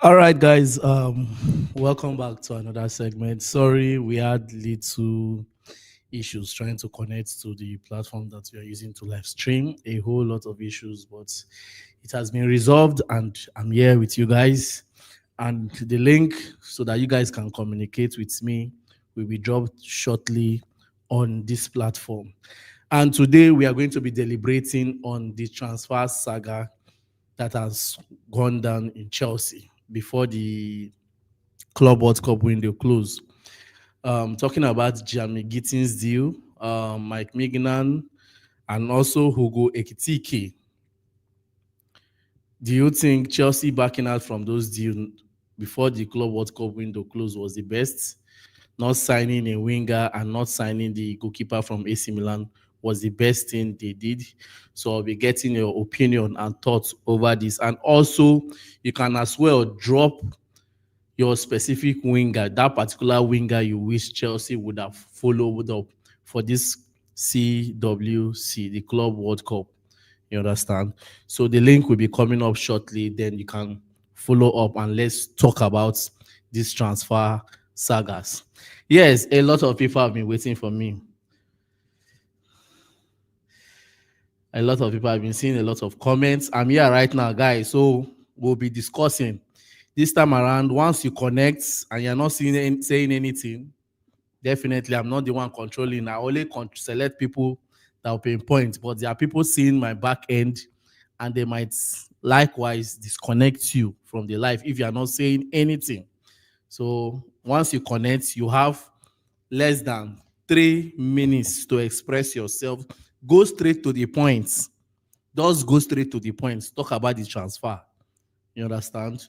All right, guys. Welcome back to another segment. Sorry, we had little issues trying to connect to the platform that we are using to live stream. A whole lot of issues, but it has been resolved, and I'm here with you guys. And the link so that you guys can communicate with me will be dropped shortly on this platform. And today we are going to be deliberating on the transfer saga that has gone down in Chelsea before the Club World Cup window closed. Talking about Jamie Gittins' deal, Mike Mignan, and also Hugo Ekitike. Do you think Chelsea backing out from those deals before the Club World Cup window closed was the best? Not signing a winger and not signing the goalkeeper from AC Milan was the best thing they did. So I'll be getting your opinion and thoughts over this. And also, you can as well drop your specific winger, that particular winger you wish Chelsea would have followed up for this CWC, the Club World Cup. You understand? So the link will be coming up shortly. Then you can follow up and let's talk about these transfer sagas. Yes, a lot of people have been waiting for me. A lot of people have been seeing a lot of comments. I'm here right now, guys. So we'll be discussing this time around. Once you connect and you're not saying anything, definitely I'm not the one controlling. I only select people that will pinpoint, but there are people seeing my back end and they might likewise disconnect you from the live if you're not saying anything. So once you connect, you have less than 3 minutes to express yourself. Go straight to the points. Just go straight to the points. Talk about the transfer. You understand?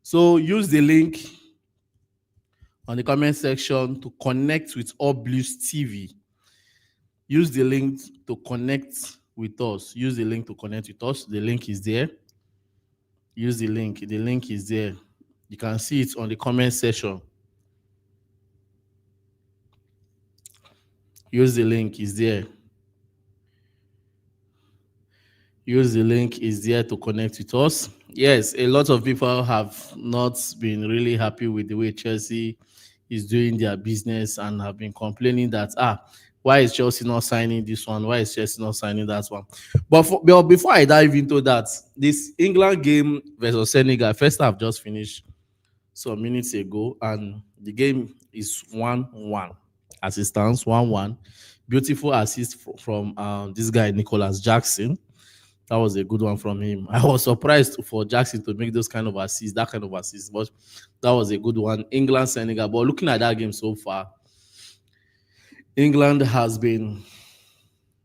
So use the link on the comment section to connect with All Blues TV. Use the link to connect with us. Use the link to connect with us. The link is there. Use the link. The link is there. You can see it on the comment section. Use the link is there. Use the link is there to connect with us. Yes, a lot of people have not been really happy with the way Chelsea is doing their business and have been complaining that why is Chelsea not signing this one? Why is Chelsea not signing that one? But before I dive into that, this England game versus Senegal, first half just finished some minutes ago, and the game is 1-1 as it stands, 1-1. Beautiful assist from this guy Nicholas Jackson. That was a good one from him. I was surprised for Jackson to make those kind of assists, that kind of assist, but that was a good one. England, Senegal. But looking at that game so far, England has been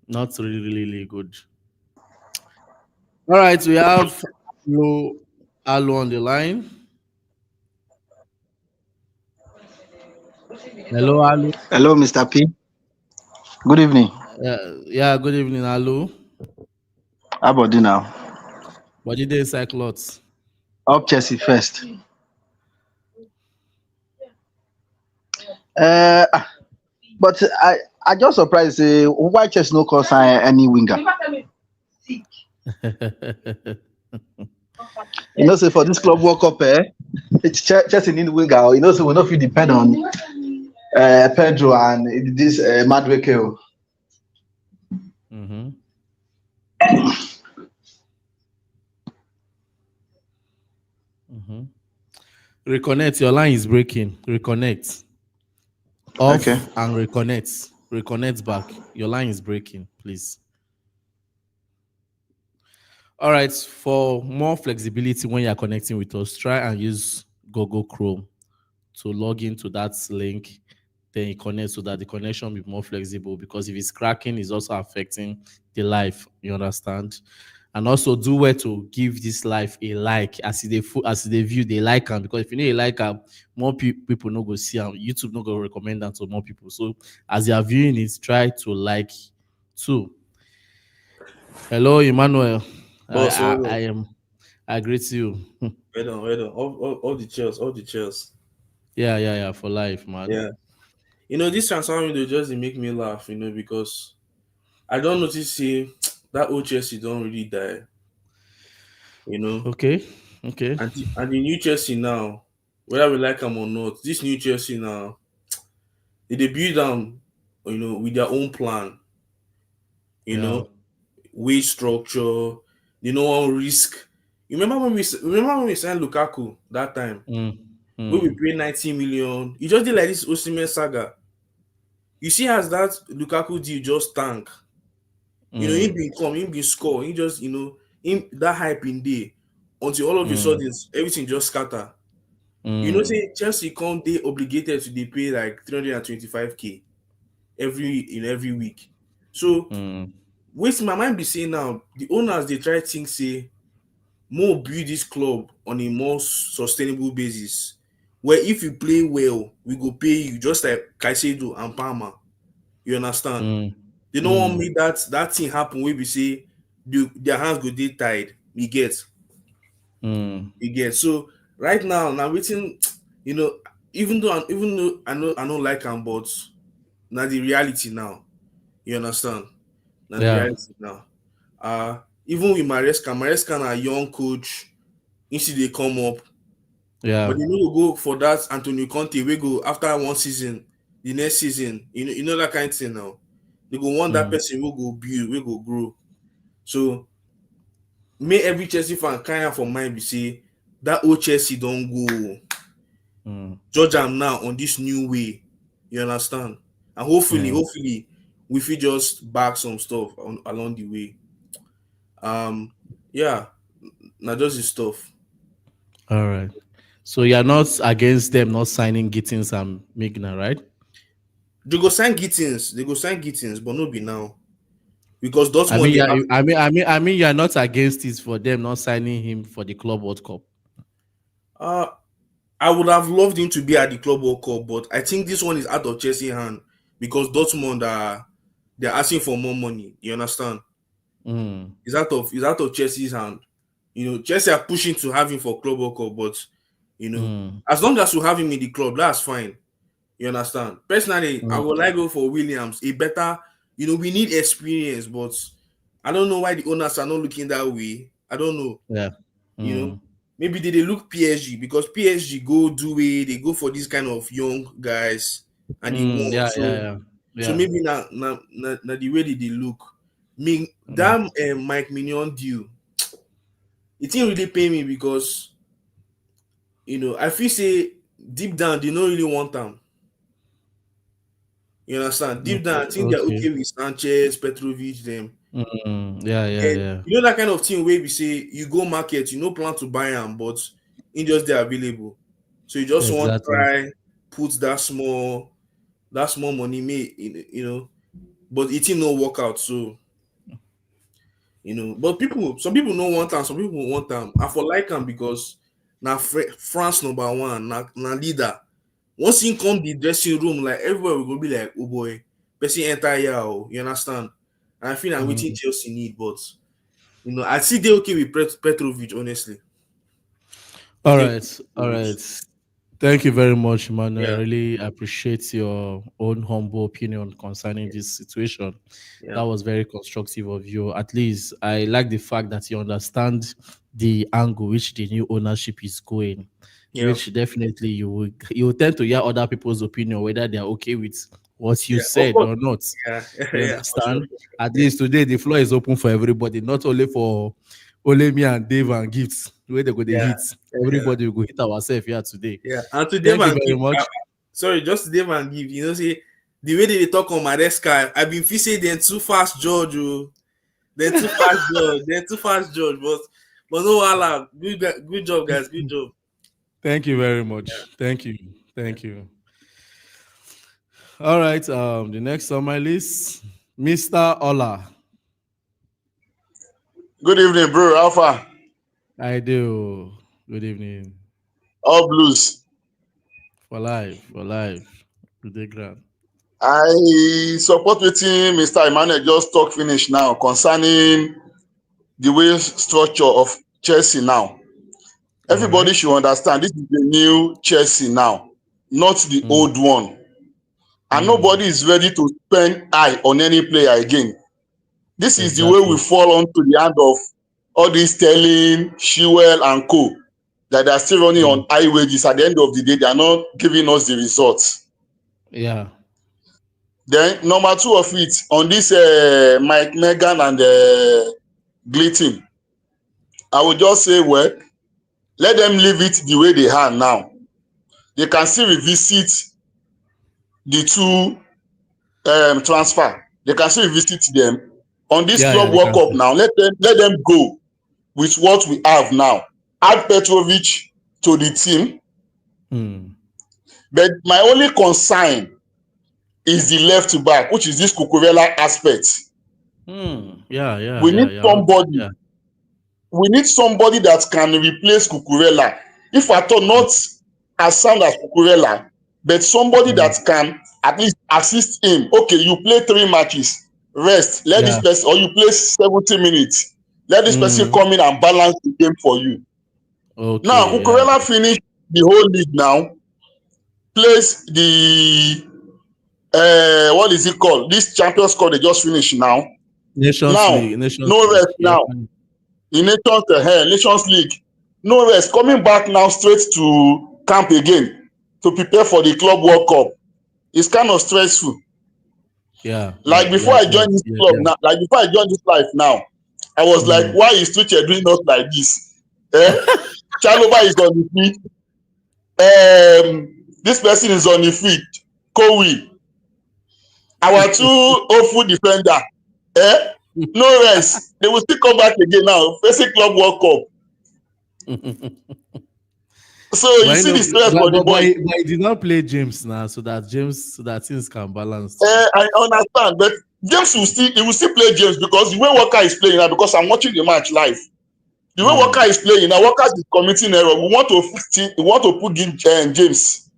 not really good. All right, we have Alu on the line. Hello, Alu. Hello, Mr. P. Good evening. Yeah, good evening, Alu. How about you now? What did they say, clothes? Up Chelsea first. Uh, ah, but I just surprised. Why Chelsea no call sign any winger? You know, say for this club World Cup, Chelsea need winger. You know, so we not feel depend on Pedro and this Madweke. Mm-hmm. Mm-hmm. Reconnect. Your line is breaking. Reconnect. Off Okay. and reconnect. Reconnect back. Your line is breaking, please. All right. For more flexibility when you're connecting with us, try and use Google Chrome to log into that link. Then you connect so that the connection will be more flexible, because if it's cracking, it's also affecting the live. You understand? And also do well to give this live a like as they view they like them, because if you need a like more people no go see them. YouTube no go recommend them to more people. So as they are viewing it, try to like too. Hello, Emmanuel. I Boss, I, well I done, am I greet you. well done, well done. All the cheers, all the cheers. Yeah, for life, man. Yeah. This transfer window just dey make me laugh, because I don't notice say that old Chelsea don't really die. You know, Okay. Okay. And the new Chelsea now, whether we like them or not, this new Chelsea now, they build them, with their own plan, you Yeah. know, wage structure. They don't want risk. You remember when we signed Lukaku that time? Mm. When we Mm. paid 90 million, you just did like this Osimhen saga. You see, as that Lukaku deal just tank. Him Mm. been come, him been score, he just him that hype in day until all of a Mm. sudden everything just scatter. Mm. Say Chelsea come they obligated to they pay like 325k every week. So Mm. wait, my mind be saying now the owners they try think say more build this club on a more sustainable basis. Where if you play well, we go pay you just like Caicedo and Palmer. You understand? Mm. They don't want Mm. make that thing happen where we say their hands go dey tied. Mm. You get. So right now waiting, you know, even though I don't like them, but now the reality now. You understand? Now the Yeah. reality now. Even with Maresca na young coach, instead they come up, Yeah. but they no go for that Antonio Conte. We go after one season, the next season, you know that kind of thing now. They go want that Mm. person will go build, will go grow. So may every Chelsea fan kind of for mind be say that old Chelsea don't go. Mm. Judge am now on this new way. You understand? And Mm. hopefully, we fit just back some stuff along the way. Um, yeah, not just the stuff. All right. So you're not against them not signing Gittins and Migna, right? They go sign Gittins, but no be now because I Dortmund mean, they yeah, have. I mean, you're not against it for them not signing him for the Club World Cup. Uh, I would have loved him to be at the Club World Cup, but I think this one is out of Chelsea hand because Dortmund are they're asking for more money. You understand? Mm. It's out of Chelsea's hand. Chelsea are pushing to have him for Club World Cup, but Mm. as long as you have him in the club, that's fine. You understand? Personally, I would Mm. like go for Williams. A better, we need experience, but I don't know why the owners are not looking that way. I don't know. Yeah. You know, Mm. maybe they look PSG because PSG go do way they go for these kind of young guys and they Mm. want Yeah. Yeah. so Yeah. so Yeah. maybe na the way they look. Me Mm. that Mike Mignon deal, it didn't really pay me because I feel say deep down they don't really want them. You understand? Deep down, I Okay. think they're Okay. okay with Sanchez, Petrovic, them. Mm. Yeah. Yeah. And Yeah. that kind of thing where we say you go market, you no plan to buy them, but in just they're available. So you just want to Exactly. try put that small money but it didn't no work out. So but some people don't want them, some people want them. I for like them because now France number one, na leader. Once he come the dressing room, like everywhere we go be like, oh boy, person enter here, oh, you understand? And I feel I'm waiting Mm. Chelsea need, but I see they okay with Petrovic, honestly. I All think right. All Petrovic. right. Thank you very much, Emmanuel. I Yeah, really appreciate your own humble opinion concerning yeah, this situation. That yeah, was very constructive of you. At least I like the fact that you understand the angle which the new ownership is going, yeah, which definitely you will tend to hear other people's opinion whether they are okay with what you yeah. Of said course, or not. yeah, You yeah, for sure. understand? At least today the floor is open for everybody, not only for only me and Dave and Gifts. Where they go the Yeah, hits. yeah, Everybody will go hit ourselves here today. yeah. And to Dave Thank you and very give, much. sorry, just to Dave and give, say the way they talk on my desk, I been feel say they're too fast, George. Oh. They're too fast, George. They're too fast, George. But no, Allah, good job, guys. Good job. Thank you very much. Thank you. Yeah. Thank you. All right. The next on my list, Mr. Ola. Good evening, bro. Alpha, I do. Good evening. all blues. For life. For life. Today, grand. I support wetin Mr. Emmanuel just talk finish now concerning the way structure of Chelsea now. All Everybody right. should understand this is the new Chelsea now, not the Mm, old one. And mm, nobody is ready to spend eye on any player again. This is the way we exactly. fall onto the hand of all these Sterling, Chilwell, and co. that they are still running on high wages. At the end of the day, they are not giving us the results. Yeah. Then number 2 of it on this Mike Megan and Glitton, I would just say, well, let them leave it the way they are now. They can still revisit the 2 transfer. They can still revisit them on this Yeah, Club they World can Cup see. now. Let them go with what we have now. Add Petrovic to the team. But my only concern is the left back, which is this Cucurella aspect. Yeah. We need somebody. Yeah. We need somebody that can replace Cucurella. If at all not as sound as Cucurella, but somebody that can at least assist him. Okay, you play 3 matches, rest. Let this Yeah. person, or you play 70 minutes. Let this person come in and balance the game for you. Now, Okay. Yeah. Cucurella finished the whole league now. Plays the what is it called? This Champions Cup they just finished now. Nations Now, League. Nations no League. rest Yeah. now. The Nations League, no rest. Coming back now straight to camp again to prepare for the Club World Cup. It's kind of stressful. Yeah. Like before I joined this club now, like before I joined this life now, I was like, why is Twitcher doing us like this? Chalobah is on the field. This person is on the field. Kowi. Our 2 hopeful defender. No rest. They will still come back again now, facing Club World Cup. So you see the stress for the boys. But he did not play James now, so that things can balance. I understand, but James will still play James because the way Walker is playing now, because I'm watching the match live. The way Walker is playing now, Walker is committing error. We want to put in James.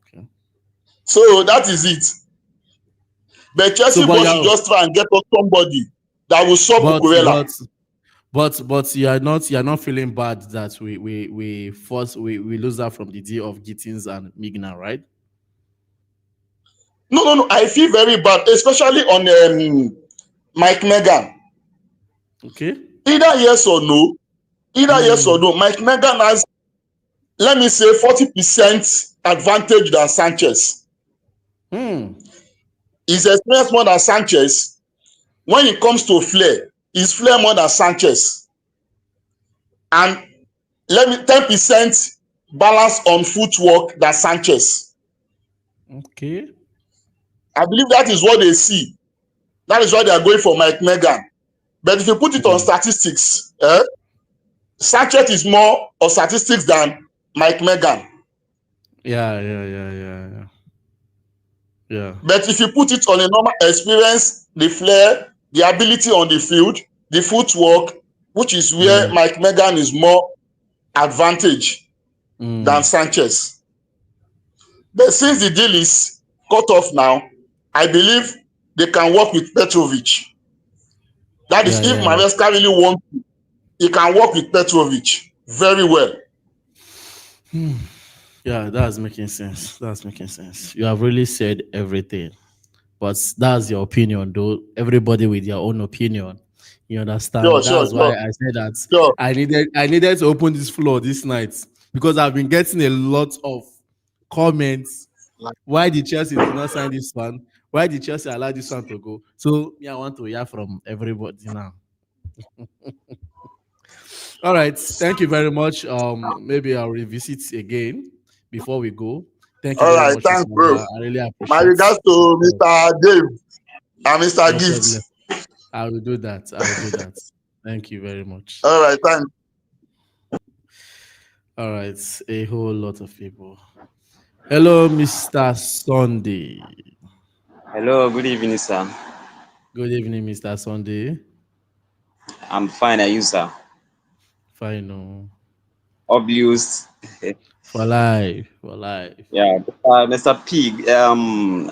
Okay. So that is it. But Chelsea boys should just try and get us somebody that will sub Cucurella. But you are not feeling bad that we lose that from the deal of Gittins and Migna, right? No. I feel very bad, especially on Mike Megan. Okay. Either yes or no. Mike Megan has, let me say, 40% advantage than Sanchez. He's experienced more than Sanchez. When it comes to flair, he's flair more than Sanchez. And 10% balance on footwork than Sanchez. Okay. I believe that is what they see. That is why they are going for Mike Megan. But if you put it on statistics, Sanchez is more of statistics than Mike Megan. Yeah. But if you put it on a normal experience, the flair, the ability on the field, the footwork, which is where Mike Megan is more advantage than Sanchez. But since the deal is cut off now, I believe they can work with Petrovic. That is, if Maresca really wants to, he can work with Petrovic very well. Yeah, that's making sense. You have really said everything. But that's your opinion, though. Everybody with their own opinion. You understand? That's why I said that I needed to open this floor this night because I've been getting a lot of comments. Why did Chelsea did not sign this one? Why did Chelsea allow this one to go? So I want to hear from everybody now. All right. Thank you very much. Maybe I'll revisit again before we go. Thank you very much. Thanks, bro. I really appreciate it. My regards to Mr. Dave and Mr. No Gift. problem. I will do that. Thank you very much. All right, thanks. All right, a whole lot of people. Hello, Mr. Sunday. Hello, good evening, sir. Good evening, Mr. Sunday. I'm fine, are you, sir? Fine, no. Obvious. For life. Yeah, Mr. Pig.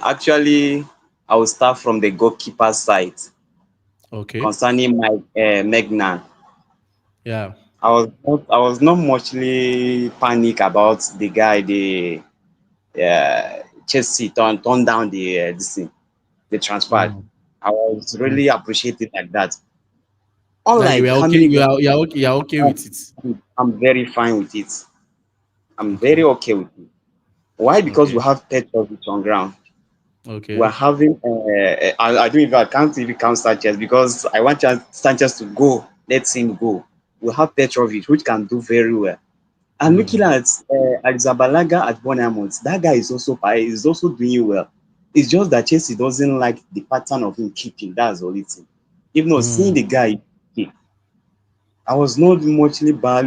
Actually, I will start from the goalkeeper side. Okay. Concerning my Megnan. Yeah. I was not muchly panic about the guy. The Chelsea turned down the transfer. I was really appreciating like that. Like you Unlike are how okay, many goals you are okay with it. I'm very fine with it. I'm Okay. very okay with it. Why? Because we Okay. have Petrovic on ground. We're Okay. having I don't even I can't even count Sanchez because I want Sanchez to go. Let him go. We have Petrovic, which can do very well. And looking Mm. at Zabalaga at Bournemouth, that guy is also doing well. It's just that Chelsea doesn't like the pattern of him keeping. That's all it is. If not, seeing Mm. the guy, I was not muchly bad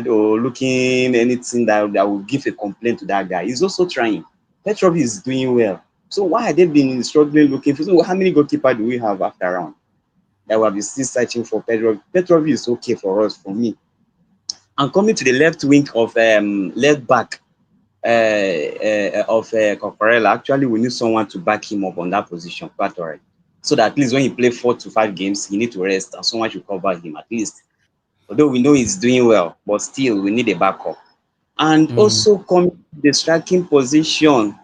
or looking anything that would give a complaint to that guy. He's also trying. Petrov is doing well. So why have they been struggling looking for? So how many goalkeeper do we have after round that we have been still searching for Petrov? Petrov is okay for us, for me. And coming to the left wing of left back of Cocorella, actually we need someone to back him up on that position, quite alright. So that at least when he play 4 to 5 games, he need to rest and someone should cover him at least. Although we know he's doing well, but still we need a backup. And Mm. also coming to the striking position.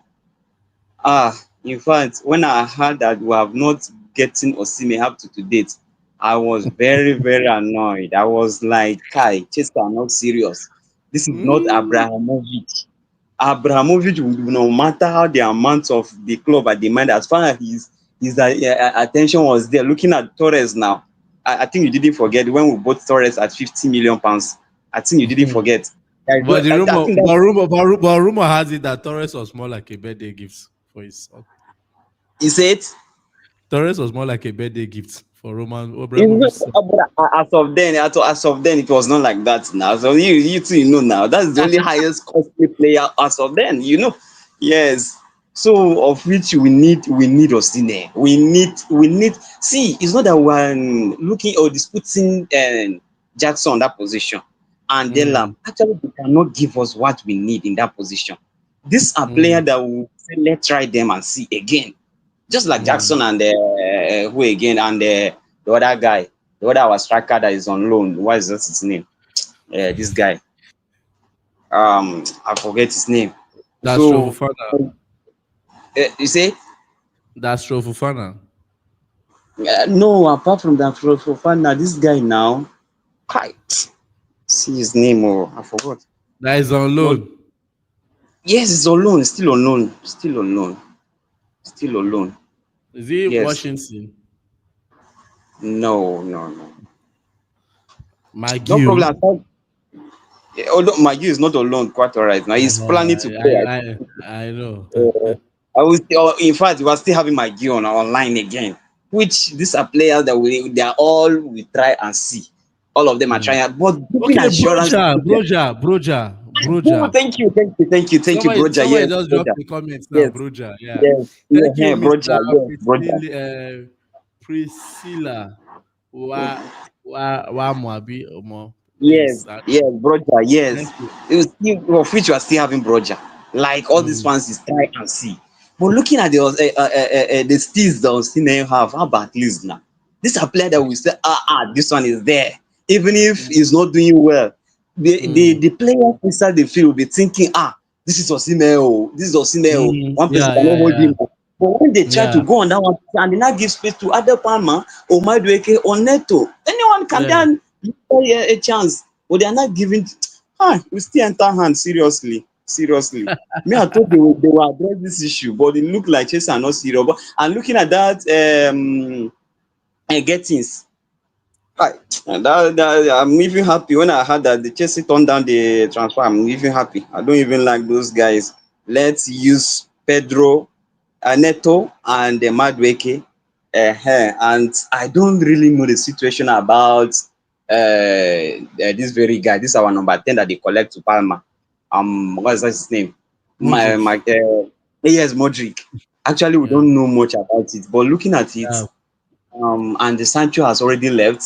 In fact, when I heard that we have not getting Osimhen up to date, I was very, very annoyed. I was like, Kai, Chester are not serious. This is not Mm. Abramovich. Abramovich, no matter how the amount of the club are demand, as far as his attention was there. Looking at Torres now, I think you didn't forget when we bought Torres at 50 million pounds. I think you didn't forget. But the I rumor, think that but rumor has it that Torres was more like a birthday gift for his son. he said. Torres was more like a birthday gift for Roman It's not, Abramovich's son. as of then, it was not like that now. So you too, now that's the only highest costly player as of then, Yes. So of which we need Osine. We need. See, it's not that we're looking or disputing Jackson on that position, and then Mm. actually they cannot give us what we need in that position. These are players Mm. that will say, let's try them and see again. Just like Mm. Jackson and who again and the other guy, the other our striker that is on loan. What is that his name? This guy. I forget his name. That's So Fofana. you say That's Fofana. no. Apart from that, for fun now, this guy now, quite see his name. Oh, I forgot. That is on But loan. yes, he's on loan. Still on loan. Still on loan. Still on loan. Is he Yes. Washington? No. No. No. No McGill. problem. Although Maggie is not alone, quite all right. Now he's planning to play. I know. I was, or in fact, we are still having my gear on online again. Which these are players that they are all we try and see. All of them are Mm. trying, but giving Okay, assurance. Oh, Broja. thank you, Broja. Somebody Yes, just dropped Broja. the comments now, Yes, Broja. Yeah. yes, Thank you, yeah, Mr. Broja. Yes, Broja. Priscilla. Wa Moabi Omo. Yes, Please. yes, Broja. Yes, Thank you. it was still of which you are still having Broja. Like all these Mm. fans is try and see. But looking at the steals that Osimhen have, how about at least now? These are players that we say, this one is there. Even if he's not doing well, Mm. the player inside the field will be thinking, this is Osimhen, oh, this is Osimhen, oh. Mm. One person Yeah, cannot yeah, hold yeah. him. But when they try to Yeah. go on that one and they now give space to other Palmer or Madueke or Neto, anyone can Yeah. then a chance. But they are not giving. We still enter hand seriously. Seriously. Me, I thought they will address this issue, but it looked like Chelsea are not serious. But and looking at that, Gettins, I'm even happy when I heard that the Chelsea turned down the transfer. I'm even happy. I don't even like those guys. Let's use Pedro, Neto, and Madueke. And I don't really know the situation about this very guy. This is our number 10 that they collect to Palma. What is that his name? My Modric. yes, Modric. Actually, we Yeah. don't know much about it, but looking at it, Yeah. and the Sancho has already left,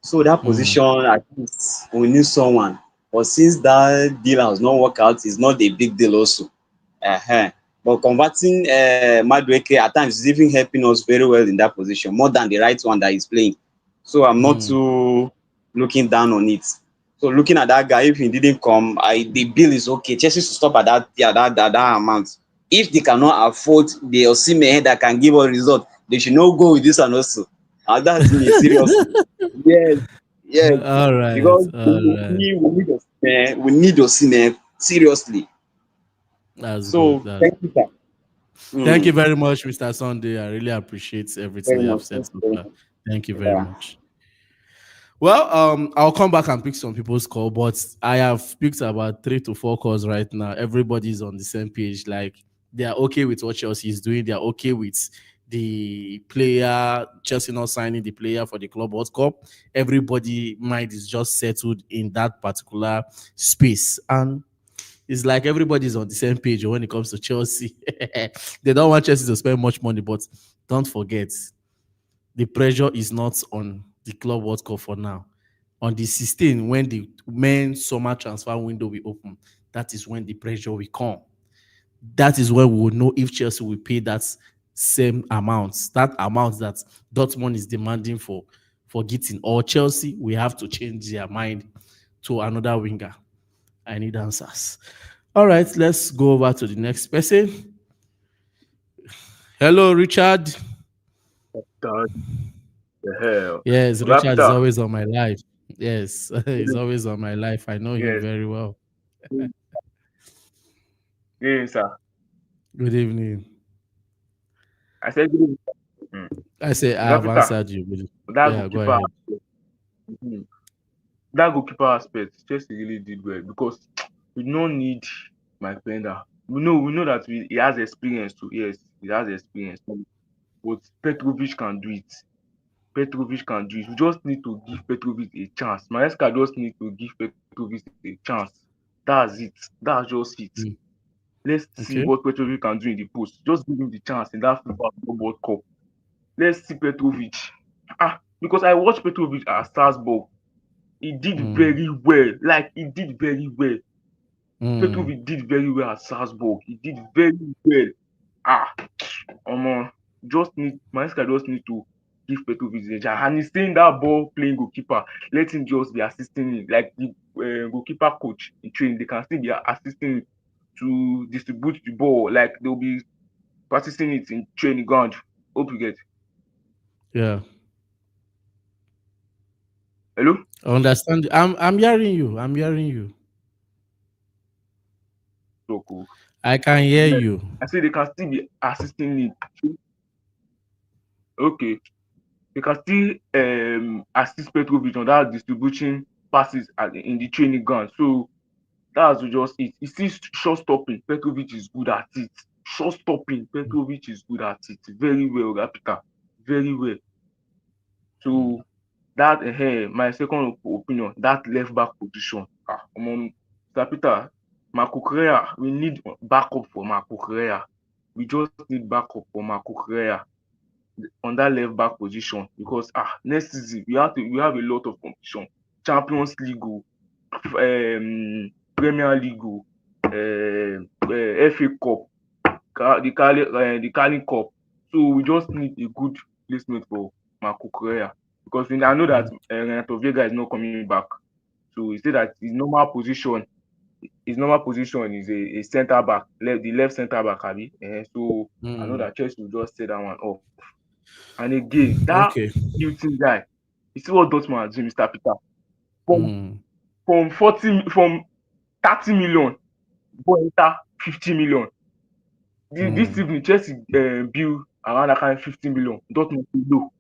so that Mm. position at least we need someone. But since that deal has not worked out, it's not a big deal also. uh But converting Madueke at times is even helping us very well in that position, more than the right one that he's playing. So I'm not Mm. too looking down on it. So looking at that guy, if he didn't come, the bill is okay. Chelsea should stop at that, yeah, that amount. If they cannot afford the Osimhen that can give us result, they should not go with this one also. And that's me, seriously. Yes, yes. All right, Because all right. We need Osimhen seriously. That's good. So That's thank you, sir. Thank you Mm, very much, Mr. Sunday. I really appreciate everything very that you much. have said Thank you so very far. much. Thank you very Yeah. much. Well, I'll come back and pick some people's call, but I have picked about 3 to 4 calls right now. Everybody's on the same page. Like they are okay with what Chelsea is doing. They are okay with the player, Chelsea not signing the player for the Club World Cup. Everybody mind is just settled in that particular space. And it's like everybody's on the same page when it comes to Chelsea. They don't want Chelsea to spend much money, but don't forget the pressure is not on the Club World Cup for now. On the 16th, when the main summer transfer window will open, that is when the pressure will come. That is when we will know if Chelsea will pay that same amount, that amount that Dortmund is demanding for getting, or Chelsea we have to change their mind to another winger. I need answers. All right, let's go over to the next person. Hello, Richard. God, the hell. Yes, Richard is Raptor. always on my life. Yes, he's always on my life. I know him Yes. very well. Yes, sir. Good evening. I said, good evening. Mm. I say I have Raptor, answered you. that Yeah, go goalkeeper, ahead. mhm. That goalkeeper aspect, Chelsea really did well because we don't need my Pender. We know that he has experience too. Yes, he has experience. But Petrovic can do it. Petrovic can do it. We just need to give Petrovic a chance. Maresca just need to give Petrovic a chance. That's it. That's just it. Mm, Let's see okay. what Petrovic can do in the post. Just give him the chance in that FIFA World Cup. Let's see Petrovic. Because I watched Petrovic at Strasbourg. He did Mm, very well. Like he did very well. mm, Petrovic did very well at Strasbourg. He did very well. Ah, Omo, just need Maresca just need to give Petrovic a chance. And he's saying that ball playing goalkeeper, let him just be assisting him. Like the goalkeeper coach in training, they can still be assisting him to distribute the ball. Like they'll be practicing it in training ground. Hope you get. yeah. Hello? I understand. I'm hearing you. I'm hearing you. So cool. I can hear Yes. you. I say they can still be assisting him. Okay. They can still assist Petrovic on that distributing passes in the training ground. So that's just it. It's still short stopping. Petrovic is good at it. Short stopping. Petrovic is good at it. Very well, Rapita. Very well. Mm, So that my second opinion, that left back position. Mr. Peter, Marco Correa, we need backup for Marco Correa. We just need backup for Marco Correa on that left back position because next season we have a lot of competition. Champions League, Premier League, FA Cup, the Carling Cup. So we just need a good placement for Marco Correa because I know that mm, Renato Vega is not coming back. So he said that his normal position is a centre back, the left centre back, Abi. So I know mm. that Chelsea will just set that one off. And again, that Okay. Hilton guy, you see what Dortmund are doing, Mr. Peter? From Mm, from 30 million, go enter 50 million. This mm. evening, Chelsea bill around that kind of 50 million. Dortmund say no,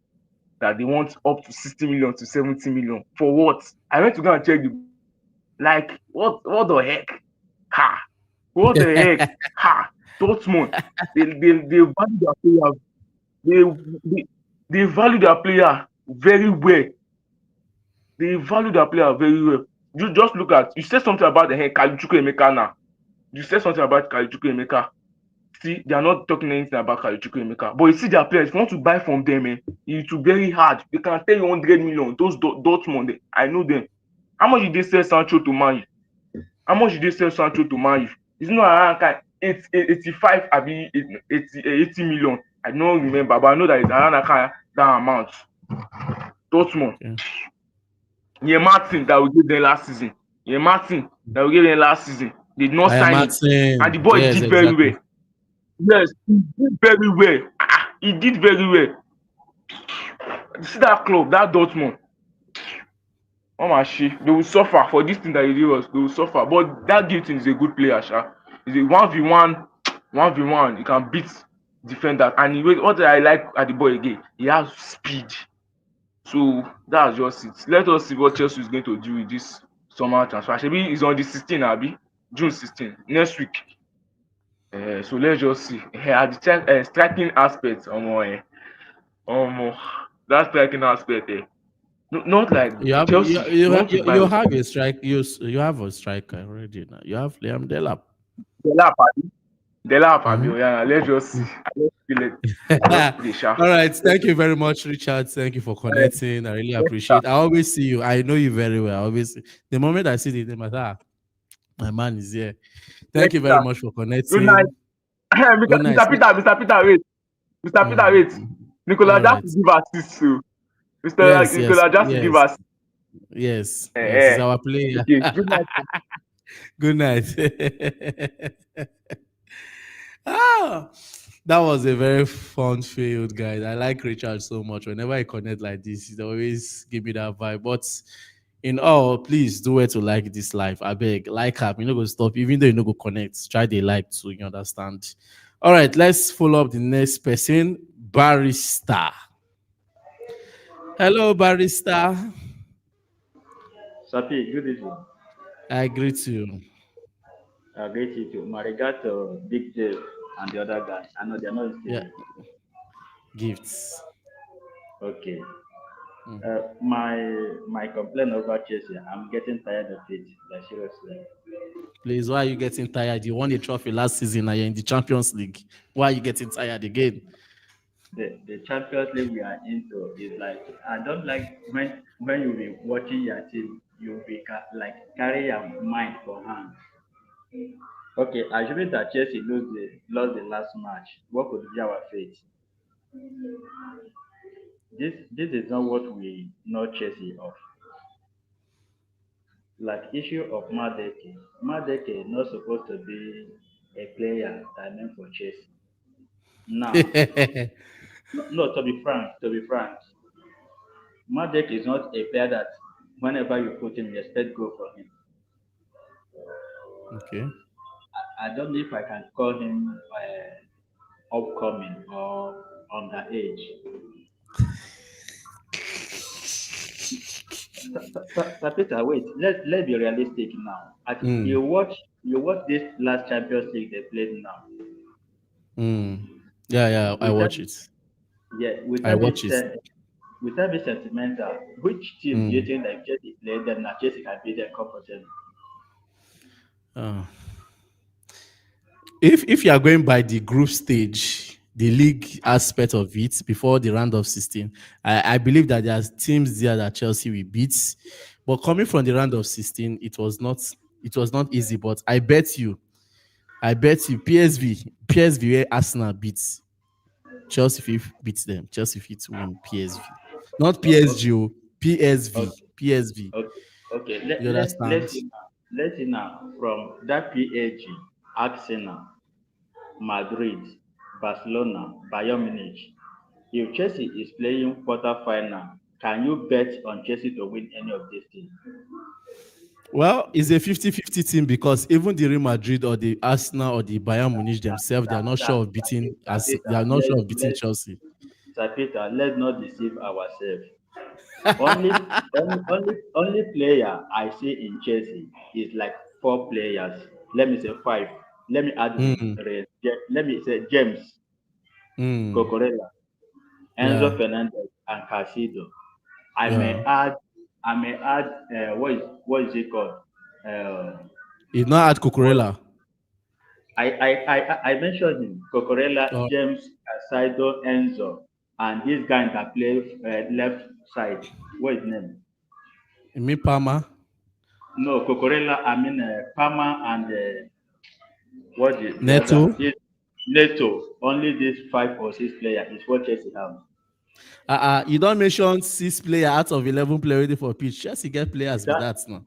that they want up to 60 million to 70 million. For what? I went to go and check the like what the heck? Ha! What the heck? Ha! Dortmund, they value their player. They, they they value their player very well. They value their player very well. You just look at you said something about the head Kalichuku Emeka now. You said something about Kalichuku Emeka. See, they are not talking anything about Kalichuku Emeka. But you see their players, if you want to buy from them, it will be very hard. They can pay you 100 million. Those Dortmund, I know them. How much did they sell Sancho to Man U? How much did they sell Sancho to Man U? It's not around 85, 80 million. I don't remember, but I know that it's around that amount. Dortmund. Okay. Ian Martin that we gave them last season. Ian Martin that we gave them last season. They did not I am sign him. And Martin. the boy Yes, did very exactly. well. Yes, he did very well. He did very well. You see that club, that Dortmund. They will suffer for this thing that he did us. They will suffer. But that Gilton is a good player, Sha. He's a 1v1, 1v1. He can beat defenders. And what I like at the boy again, he has speed. So that's just it. Let us see what Chelsea is going to do with this summer transfer. Shebi is on the 16th, Abi? June 16th, next week. So let's just see. At the striking aspect, um, that striking aspect, not like You have Chelsea. They want to buy you have a strike. You have a striker already now. You have Liam Delap. Delap, Abi. Delap, Abi. Mhm. Oh, yeah, let's just see. I just feel it. Just the sharp. All right. Thank you very much, Richard. Thank you for connecting. I really appreciate. I always see you. I know you very well. I always the moment I see the name, I say, my man is here. Thank you very much for Good night. connecting. Good night. Mr. Peter, Mr. Peter, wait. Mr. Peter, Mhm, wait. mhm. Nicola All just right. give assist to Mr. Yes, yes, Nicola just give yes, us. yes, yes. He's Eh, our player. okay. Good night. Good night. Ah, that was a very fun field, guys. I like Richard so much. Whenever I connect like this, he always give me that vibe. But in all, please do it to like this life. I beg, like up. You know, go stop. Even though you know go connect, try the like to you understand. All right, let's follow up the next person, Barista. Hello, Barista. Sapi, good evening. I greet you. Great you too. My regard to Big Dave and the other guy. I know they're not in Yeah, studio. gifts. Okay. Mm. My complaint over Chelsea, I'm getting tired of it. Like seriously. Please, why are you getting tired? You won a trophy last season and you're in the Champions League. Why are you getting tired again? The Champions League we are into is like I don't like when you be watching your team, you be like carry your mind for hand. Okay, assuming that Chelsea lost the last match, what could be our fate? This is not what we know Chelsea of. Like issue of Madeke. Madeke not supposed to be a player that meant for Chelsea. Now, no, to be frank, Madeke is not a player that whenever you put him, you expect goal from him. Okay. I don't know if I can call him upcoming or underage. Peter, wait. Let's be realistic now. Mm, You watch this last Champions League they played now. mm. Yeah, yeah, I Without watch it. yeah, I without being watch it. sen- without being sentimental, which team do you Mm. think that if Chelsea played them that Chelsea can beat them comfortably? Uh, if you are going by the group stage, the league aspect of it before the round of 16, I believe that there are teams there that Chelsea will beat. But coming from the round of 16, it was not easy. But I bet you PSV where Arsenal beats Chelsea fit beat them. Chelsea fit win PSV. Not Okay, PSG, PSV. okay, PSV. okay, okay. You Let's understand? see now. Let's see now from that PAG, Arsenal, Madrid, Barcelona, Bayern Munich. If Chelsea is playing quarter final, can you bet on Chelsea to win any of these teams? Well, it's a 50-50 team because even the Real Madrid or the Arsenal or the Bayern Munich themselves, they are not sure of beating as they Peter, are not sure of beating Chelsea. Peter, let's not deceive ourselves. Only player I see in Chelsea is like four players. Let me say five. Let me add Mm, let me say James, mm, Cocorella, Enzo yeah, Fernandez, and Casido. I may yeah. add what is it called? Uh, He's not at what Cucurella. I mentioned him, Cocorella, Or James, Casido, Enzo, and this guy that plays left side. What is his name? you mean Palmer? No, Cocorella, I mean Palmer and what the Neto? other? This Neto. Only these five or six players is what Chelsea have. You don't mention 6 players out of 11 players ready for pitch. Chelsea get players with That that now.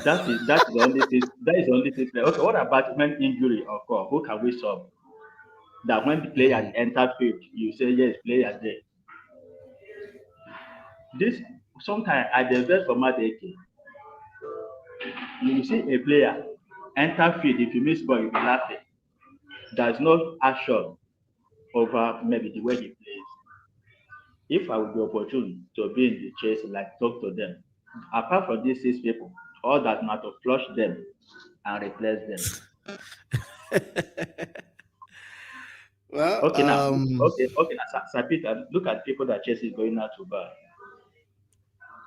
that is the only thing. That is the only thing. Okay, what about when injury occur? Who can we solve? That when the players Mm, enter field, you say yes, players there. This sometimes at the best for Madeke, you see a player enter field, if you miss ball, you'll be laughing. There's no action over maybe the way he plays. If I would be opportune to be in the chase, like talk to them, apart from these 6 people, all that matter, flush them and replace them. Well, Okay, now, okay, now, Sir Peter, look at people that Chelsea is going out to buy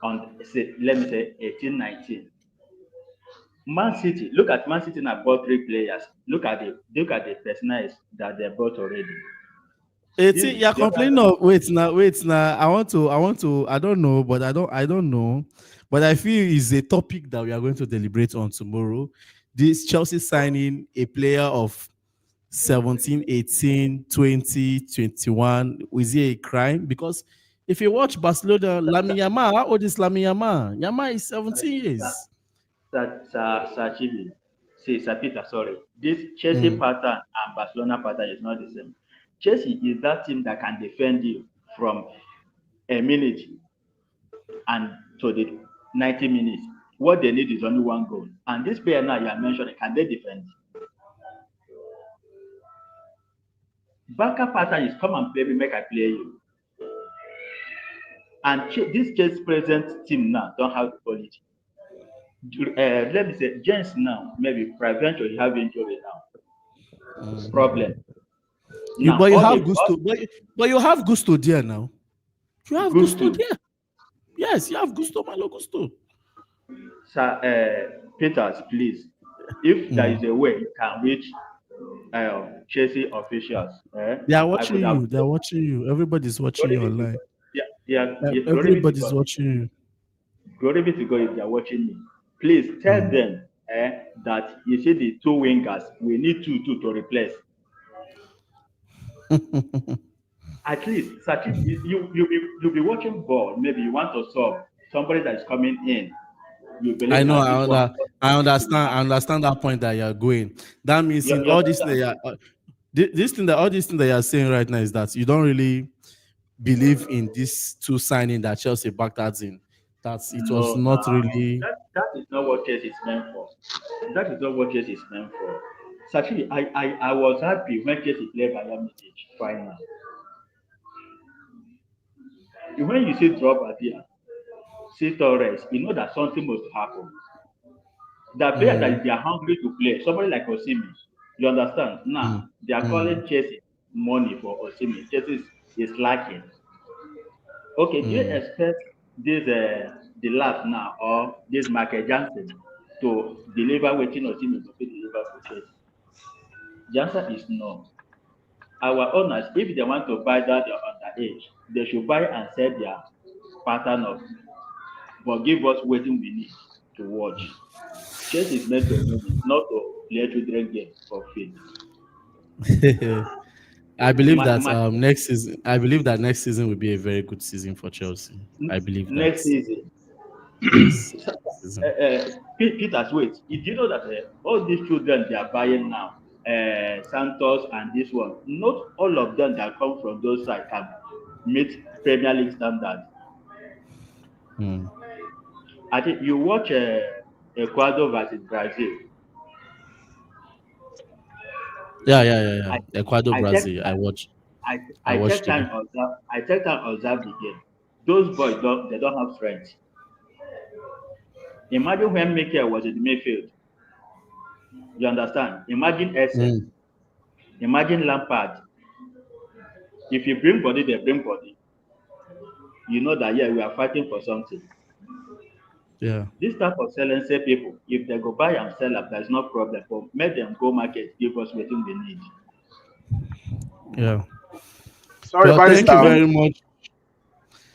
on, say, let me say, 18, 19. Man City, look at Man City now bought 3 players. Look at the personages that they bought already. This You're the other complaining of wait now. I don't know, but I don't know. But I feel it's a topic that we are going to deliberate on tomorrow. This Chelsea signing a player of 17, 18, 20, 21. Is it a crime? Because if you watch Barcelona, Lamine Yamal, how old is Lamine Yamal? Yamal is Sir, 17 Sir, years. Sir Chibi, say Sir Peter, sorry. This Chelsea Mm. pattern and Barcelona pattern is not the same. Chelsea is that team that can defend you from a minute and to the 90 minutes. What they need is only one goal. And this player now you are mentioning, can they defend? Backup pattern is come and play me, make I play you. And this Chelsea present team now don't have the quality. Let me say, James now, maybe prevent or have injury now. Problem. Now, But you all have the Gusto. But you have Gusto there now. You have Gusto Gusto, there. Yes, you have Gusto, Malo Gusto. Sir Peters, please, if there is a way you can reach Chelsea officials, They are I could watching have you. They are watching you. Everybody's watching glory you be to online. God. Yeah, glory be to Everybody's God. watching you. Glory be to God if they are watching me. Please tell them that you see the 2 wingers, we need two to replace. At least, such you'll be watching ball. Maybe you want to solve somebody that is coming in. You I believe know. that this one I will understand. happen. I understand that point that you're going. That means in You all this thing understand? all this thing that you're saying right now is that you don't really believe in this two signing that Chelsea backed us in. That it was No, not really. that is not what chess is meant for. That is not what chess is meant for. So actually, I was happy when Chelsea played Bayern Munich final. When you see drop at here, see Torres, you know that something must happen. The player Mm, that they are hungry to play, somebody like Osimi, you understand? Now mm, they are calling mm, Chelsea money for Osimi. Chelsea is lacking. Okay, do you mm. expect this the last now or this Michael Johnson to deliver wetin Osimhen go fit deliver for Chelsea? The answer is no. Our owners, if they want to buy that underage, they should buy and sell their pattern of, but give us wetin we need to watch. Chelsea is meant to win it, not to play children game for field. I believe My, that my next season. I believe that next season will be a very good season for Chelsea. I believe that. next season, Yes. Season. Peters, wait. Did you know that all these children they are buying now, Santos and this one, not all of them that come from those sides can meet Premier League standards. Mm. I think you watch Ecuador versus Brazil. Yeah. I Ecuador, I take Brazil. I I I watched take the time game. observe. I take time observe the game. Those boys don't have strength. Imagine when Mikel was in the midfield. You understand? Imagine Essence. Mm. Imagine Lampard. If you bring body, they bring body. You know that yeah, we are fighting for something. Yeah. This type of selling say people, if they go buy and sell up, there's no problem. But make them go market, give us what we need. Yeah. Sorry, Well, thank you Barrister. very much.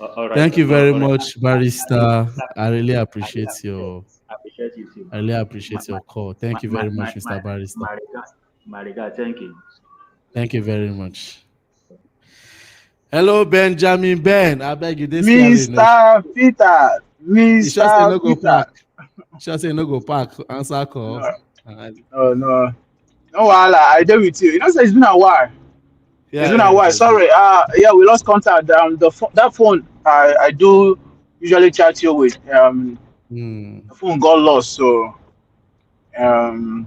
All right, Thank sir. you No, very all right. much, I really, Barrister. I really I really appreciate your appreciate you too. I really My, appreciate my, your call. Thank you very much, my, Mr. Barrister. regard, my regard. Thank you. Thank you very much. Hello, Benjamin Ben. I beg you, this carry no. Mr. Peter. You sure say Mr. no go Peter. park. Sure say no go park. Answer call. No, no. No, wahala. I did with you. You know, so it's been a while. It's been a while. Yeah. Sorry. Yeah, we lost contact. That phone I do usually chat you with. Mm, The phone got lost, so um,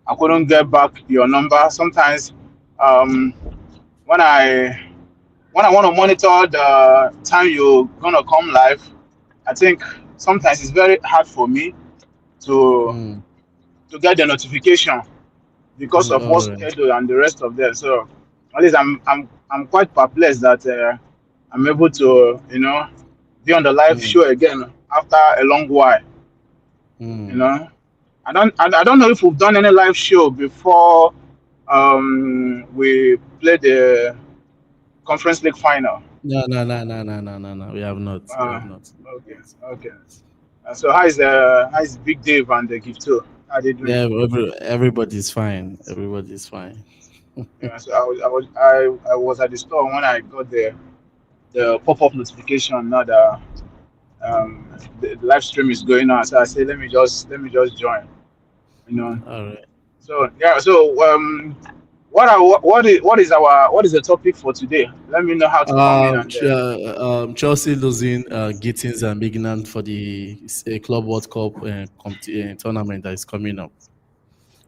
I couldn't get back your number. Sometimes um, when I want to monitor the time you're gonna come live, I think sometimes it's very hard for me to mm, get the notification because of all what's right. scheduled and the rest of them. So at least I'm quite perplexed that I'm able to be on the live Mm, show again after a long while. You mm. know, I don't know if we've done any live show before we played the Conference League final. No, no, no, no, no, no, no, no. We have not. We have Uh, not. okay, okay. So how is Big Dave and the Gift too? How they doing? Yeah, everybody's fine. Everybody's fine. Yeah, so I was at the store when I got the pop up notification. Now that the live stream is going on, so I say let me just join. You know. All right. So yeah, so what is the topic for today? Let me know how to come in and Chelsea losing Gittins and Mignan for the Club World Cup tournament that is coming up.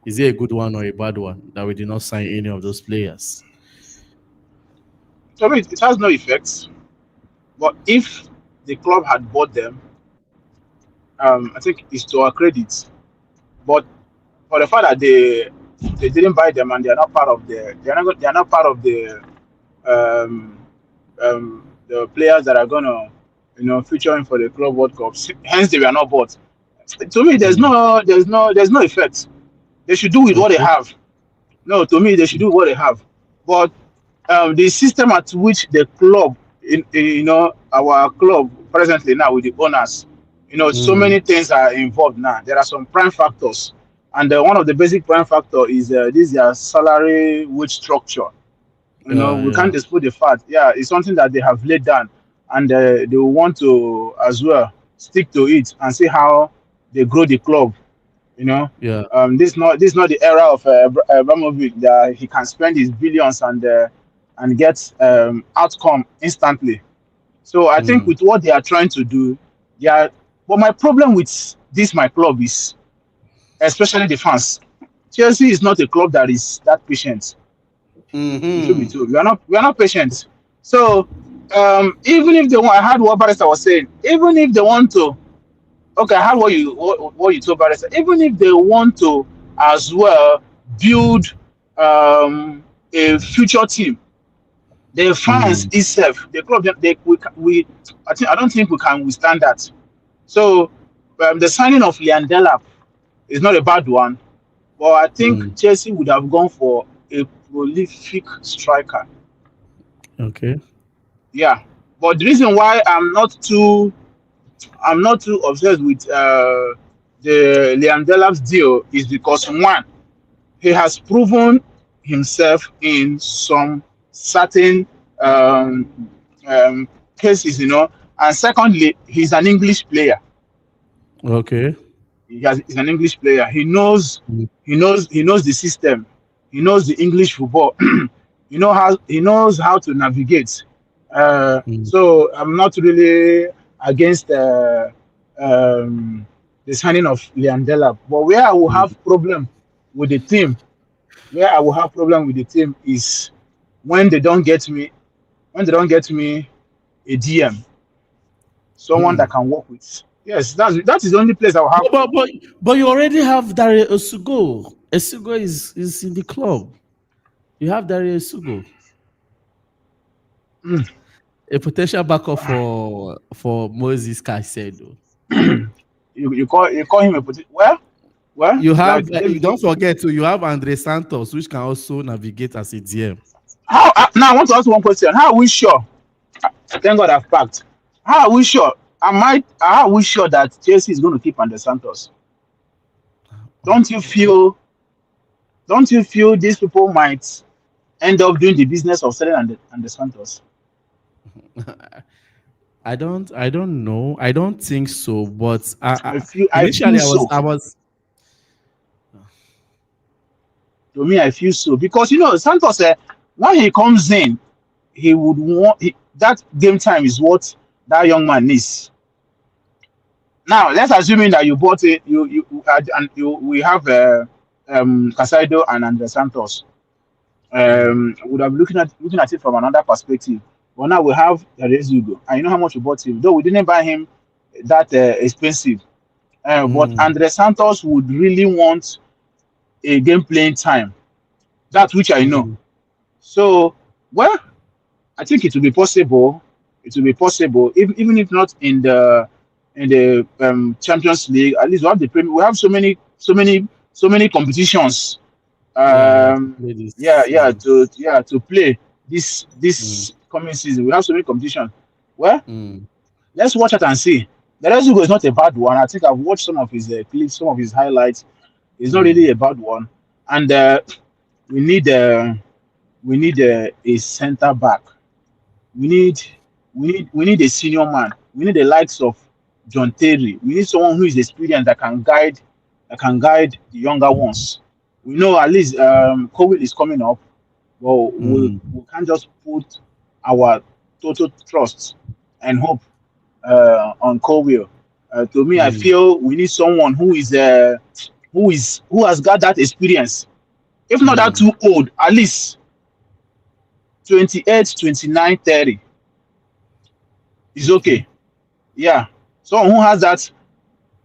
Is it a good one or a bad one that we did not sign any of those players? so I mean, it has no effects. But if the club had bought them, I think it's to our credit. But for the fact that they didn't buy them and they're not part of um, the players that are gonna feature in for the club World Cup. Hence, they were not bought. To me, Mm, there's no effect. They should do with what they okay. have. No, to me, they should do what they have. But the system at which the club, our club presently now with the owners, so Mm, many things are involved now. There are some prime factors, and one of the basic prime factor is this their salary wage structure. We yeah. can't dispute the fact. Yeah, it's something that they have laid down, and they will want to as well stick to it and see how they grow the club. You know, Yeah. this is not the era of Abramovich that he can spend his billions and get outcome instantly. So I think Mm, with what they are trying to do, yeah. But my problem with this my club is especially the fans. Chelsea is not a club that is that patient. The truth be mm-hmm. told, we are not patient. So even if they want, I heard what Barrister was saying. Even if they want to, okay, I heard what you told Barrister. Even if they want to as well build a future team, the fans Mm, itself, the club, I don't think we can withstand that. So the signing of Leandela is not a bad one, but I think mm. Chelsea would have gone for a prolific striker. Okay. Yeah, but the reason why I'm not too obsessed with the Liam Delap's deal is because one, he has proven himself in some certain um, um, cases, and secondly, he's an English player. Okay. He's an English player. He knows, Mm, he knows the system. He knows the English football. He knows how to navigate. mm, So I'm not really against the signing of Leandela. But mm, with the team, where I will have problem with the team is when they don't get me, when they don't get me a DM, someone that mm. can work with. Yes, that is the only place I will have. But you already have Dario Osugo. Osugo is in the club. You have Dario Osugo, Mm. a potential backup for Moses Caicedo. You call him a well, You have like David. don't forget to you have Andre Santos, which can also navigate as a DM. How now? I want to ask one question. How are we sure? Thank God I've packed. How are we sure? How are we sure that Chelsea is going to keep Andre Santos? Don't you feel? Don't you feel these people might end up doing the business of selling Andre Santos? I don't know. I don't think so. But I feel initially so. I was To me, I feel so because Santos. When he comes in, he would want that game time is what that young man needs. Now let's assuming that you bought it, you and you we have Casado and Andre Santos. Would have looking at it from another perspective. But now we have Hugo, and you know how much we bought him. Though we didn't buy him that expensive, but Mm, Andre Santos would really want a game playing time. That which I know. mm, So, well, I think it will be possible. It will be possible, even if not in the Champions League. At least we have the Premier. We have so many competitions. yeah, to Um, play yeah, this. to play this Mm, this coming season. We have so many competitions. Well, mm, let's watch it and see. The Hugo is not a bad one. I think I've watched some of his clips, some of his highlights. It's not mm, really a bad one, and we need a center back. We need we need a senior man. We need the likes of John Terry. We need someone who is experienced that can guide the younger ones. We know at least COVID is coming up, but we, mm, we can't just put our total trust and hope on COVID. To me, I mm, feel we need someone who has got that experience. If not that mm. too old, at least 28, 29, 30 is Okay. okay. Yeah. Someone who has that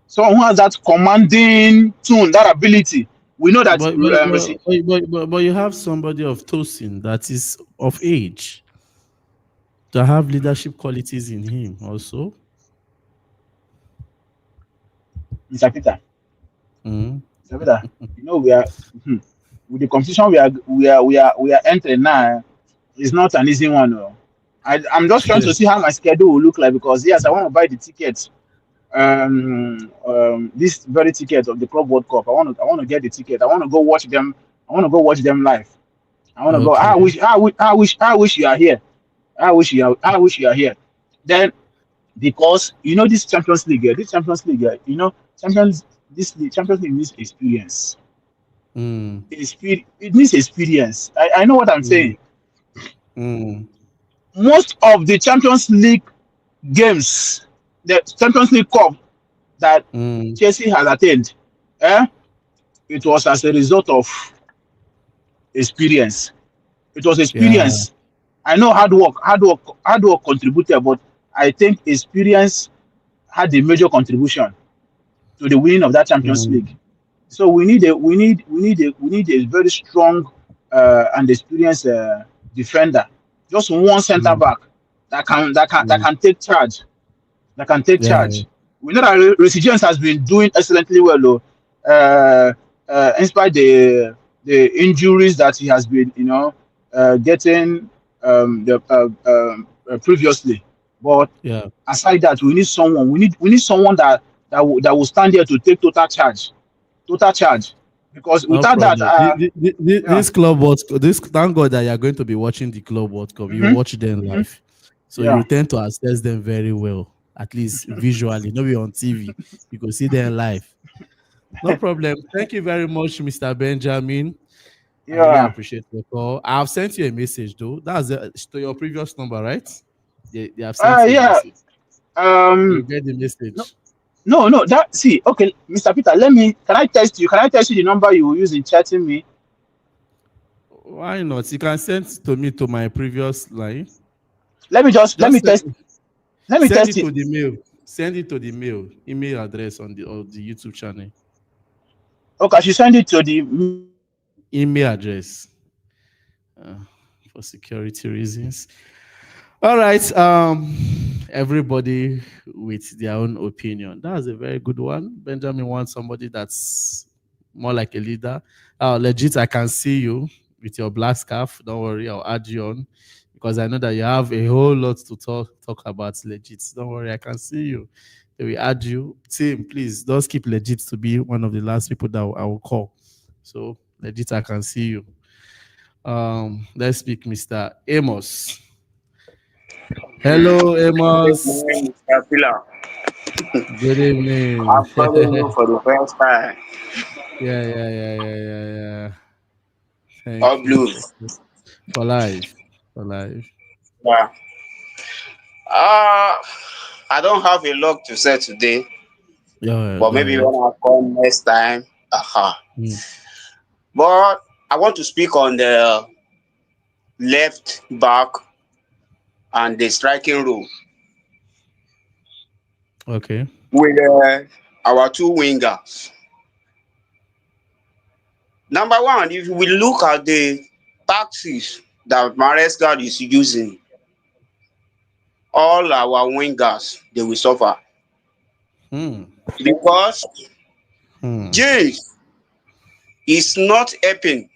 someone who has that commanding tone, that ability. We know that But you have somebody of Tosin that is of age to have leadership qualities in him also. Mr. Peter, Mm, Mr. Peter, we are with the competition we are entering now. It's not an easy one. Oh. I'm just trying to see how my schedule will look like because yes, I want to buy the tickets. This very ticket of the Club World Cup. I want to get the ticket. I want to go watch them. I want to go watch them live. I want to go. I okay. wish. I wish you are here. I wish you are here. Then because this Champions League, Champions League needs experience. Mm, It needs experience. I know what I'm mm, saying. mm, Most of the Champions League games, the Champions League Cup that mm. Chelsea has attained, eh, it was as a result of experience. It was Yeah. experience. I know hard work contributed, but I think experience had a major contribution to the winning of that Champions Mm, League. So we need a very strong and experienced defender, just one center mm, back that mm. can take charge. That can take Yeah. charge. We know that James has been doing excellently well, though, in spite the injuries that he has been, getting previously. But Yeah. aside that, we need someone. We need someone that will stand there to take total charge, because No without that, problem. yeah, This club World Cup, this thank God that you are going to be watching the club World Cup. You hmm watch them hmm live, so yeah, you tend to assess them very well, at least visually. Not be on TV. You can see them live. No problem. Thank you very much, Mr. Benjamin. I really yeah, appreciate the call. I've sent you a message though. That's to your previous number, right? They have sent you a yeah. message. You Um, get the no, message. no. That see, okay, Mr. Peter. Let me. Can I test you? Can I test you the number you will use in chatting me? Why not? You can send to me to my previous line. Let me Just test. Let me send test it it. to the mail. Send it to the email address on the YouTube channel. Okay, I should send it to the. Email address uh, for security reasons. All right. Everybody with their own opinion. That's a very good one. Benjamin wants somebody that's more like a leader. Legit, I can see you with your black scarf. Don't worry, I'll add you on because I know that you have a whole lot to talk about. Legit, don't worry, I can see you. We add you. Tim, please just keep legit to be one of the last people that I will call. So legit, I can see you. Let's speak, Mr. Amos. Hello, Good Amos. morning, Mr. Pillar. Good evening. I'm calling you for the first time. Yeah. All Thank you. blues. For life. For life. Yeah. Uh, I don't have a lot to say today. Yeah, But go maybe ahead. when I come next time, Mm. But I want to speak on the left back and the striking role Okay. with our two wingers. Number one, if we look at the tactics that Maresca is using, all our wingers they will suffer Hmm. because Hmm. James is not helping.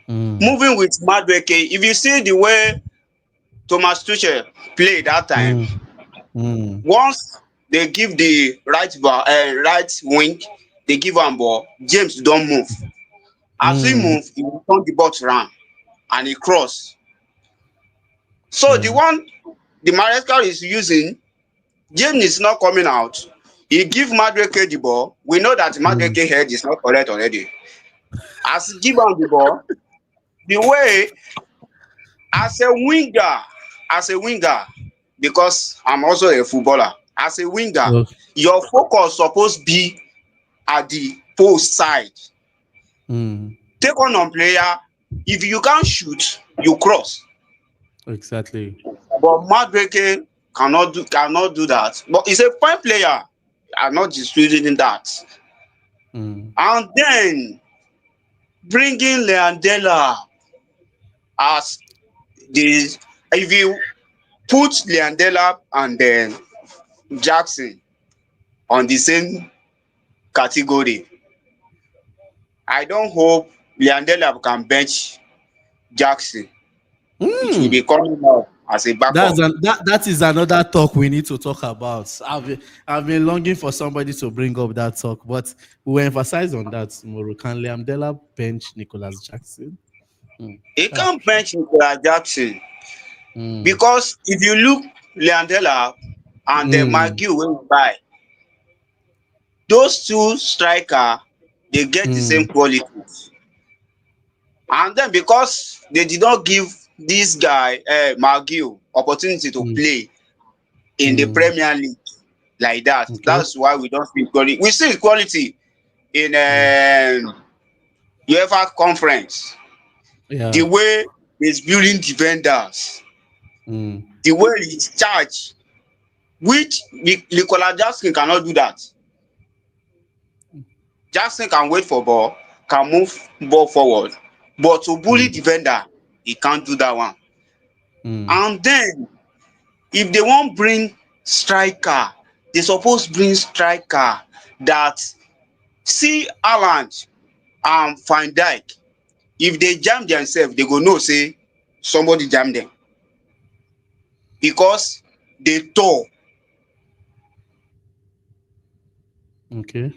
Hmm. Moving with Madueke, if you see the way Thomas Tuchel played that time, Hmm. Hmm. once they give the right wing, they give am ball, James don move. As he Hmm. move, he will turn the box round and he cross. So the Yeah. one the Maresca is using, James is not coming out. He give Madueke the ball. We know that Hmm. Madueke head is not correct already. As he give am the ball, the way as a winger, as a winger, because I'm also a footballer, as a winger, Okay. your focus suppose be at the post side. Hmm. Take on player, if you can't shoot, you cross. Exactly. But Madueke cannot do that. But he's a fine player. I'm not disputing that. Hmm. And then bringing Leandela as the if you put Leandela and then Jackson on the same category, I don't hope Leandela can bench Jackson. It will Hmm. be coming out as a backup. That is another talk we need to talk about. I've been longing for somebody to bring up that talk, but we will emphasize on that tomorrow. Can Liam Della bench Nicholas Jackson? Hmm. He That's can't true. bench Nicolas Jackson Hmm. because if you look Leandela and the Hmm. McGill wey we buy, those two striker dey get the Hmm. same quality. And then because they did not give this guy McGill opportunity to Hmm. play in the Hmm. Premier League like that, Okay. that's why we don't see quality. We see quality in Hmm. UEFA conference. The Yeah. way he's building defenders, Hmm. the way he's charged, which Nicolas Jackson cannot do that. Jackson can wait for ball, can move ball forward, but to bully Hmm. defender, he can't do that one. Hmm. And then if they wan bring striker, they suppose bring striker that see Haaland and Van Dijk. If they jam themselves, they go know say somebody jam them because they tall. Okay.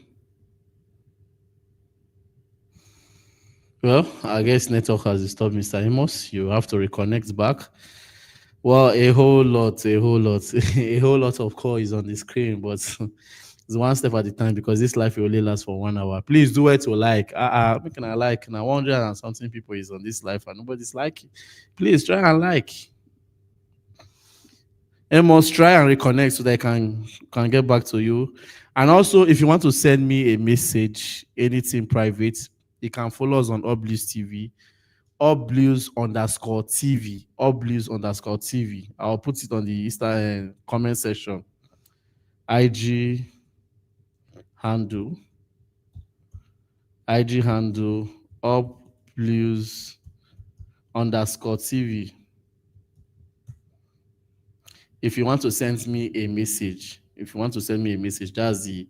Well, I guess network has disturbed Mr. Amos. You have to reconnect back. Well, a whole lot, a whole lot of call is on the screen, but it's one step at a time because this life will only last for 1 hour. Please do it to like. Making a like now 100 and something people is on this life and nobody's liking. Please try and like. Amos, try and reconnect so they can get back to you. And also, if you want to send me a message, anything private, you can follow us on Oblis TV. Up blues_TV. I'll put it on the Insta comment section. IG handle, IG handle up blues_TV. If you want to send me a message, that's the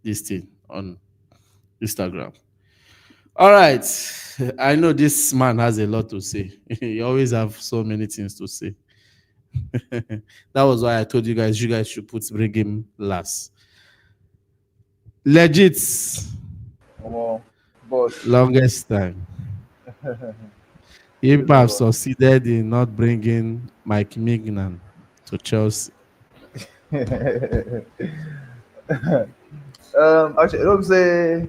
this thing on Instagram. All right. I know this man has a lot to say. He always have so many things to say. That was why I told you guys should bring him last. Legit Well, boss, longest time. If praise the have Lord. succeeded in not bringing Mike Mignan to Chelsea. Actually, I don't say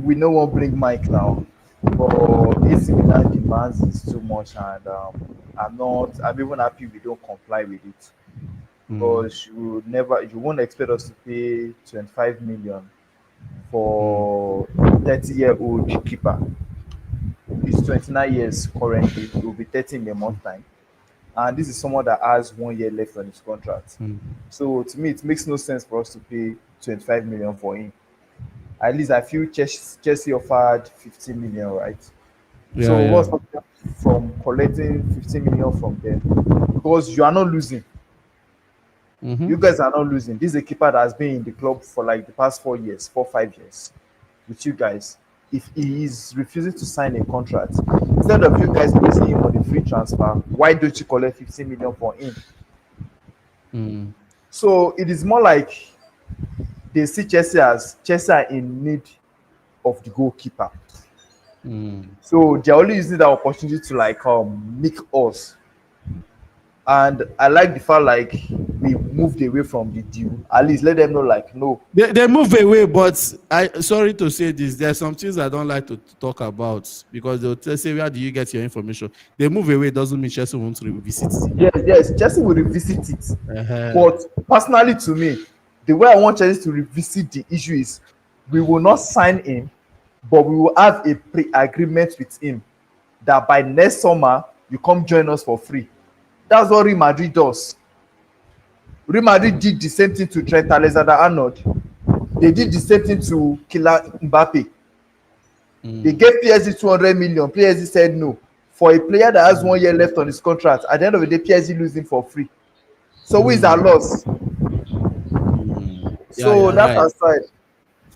we no one bring Mike now, but AC Milan demands is too much, and I'm not. I'm even happy we don't comply with it. Mm, because you won't expect us to pay 25 million mm, for 30-year-old keeper. He's 29 years currently. He will be 30 in a month time. And this is someone that has 1 year left on his contract. mm. So to me, it makes no sense for us to pay 25 million for him. At least I feel Chelsea offered 15 million, right? Yeah, So what's yeah. stopping them from collecting 15 million from them? Because you are not losing. You Mm-hmm. guys are not losing. This is a keeper that has been in the club for like the past 4 years, 4, 5 years with you guys. If he is refusing to sign a contract, instead of you guys placing him on the free transfer, why don't you collect 15 million for him? Mm, So it is more like they see Chelsea are in need of the goalkeeper. mm. So they're only using that opportunity to like make us. And I like the fact like we moved away from the deal. At least let them know like no. They move away, but I sorry to say this. There are some things I don't like to talk about because say where do you get your information? They move away doesn't mean Chelsea won't revisit the. Yes, Chelsea will revisit it. Uh-huh. But personally to me, the way I want Chelsea to revisit the issue is we will not sign him, but we will have a pre-agreement with him that by next summer you come join us for free. That's what Real Madrid does. Real Madrid did the same thing to Trent Alexander-Arnold. They did the same thing to Kylian Mbappe. They Mm, gave PSG 200 million. PSG said no. For a player that has mm, 1 year left on his contract, at the end of the day, PSG lose him for free. So who is our mm, loss? mm. Yeah, So you're that right. aside,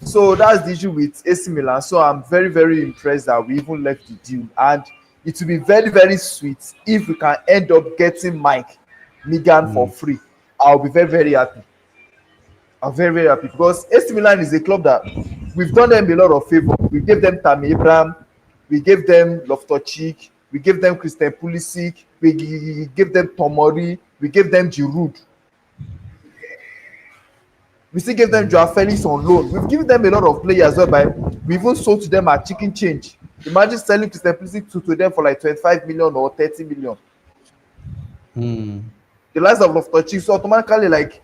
so that's the issue with AC Milan. So I'm very, very impressed that we even left the deal. And it will be very, very sweet if we can end up getting Mike Megan for Mm, free. I'll be very, very happy. I'm very, very happy because AC Milan is a club that we've done them a lot of favor. We gave them Tammy Abraham, we gave them Loftus-Cheek, we gave them Christian Pulisic, we gave them Tomori, we gave them Giroud. We still gave them Joao mm, Felix on loan. We've given them a lot of players whereby we even sold to them at chicken change. Imagine selling Christian Pulisic to them for like 25 million or 30 million. mm, The likes of Loftus-Cheek, so automatically like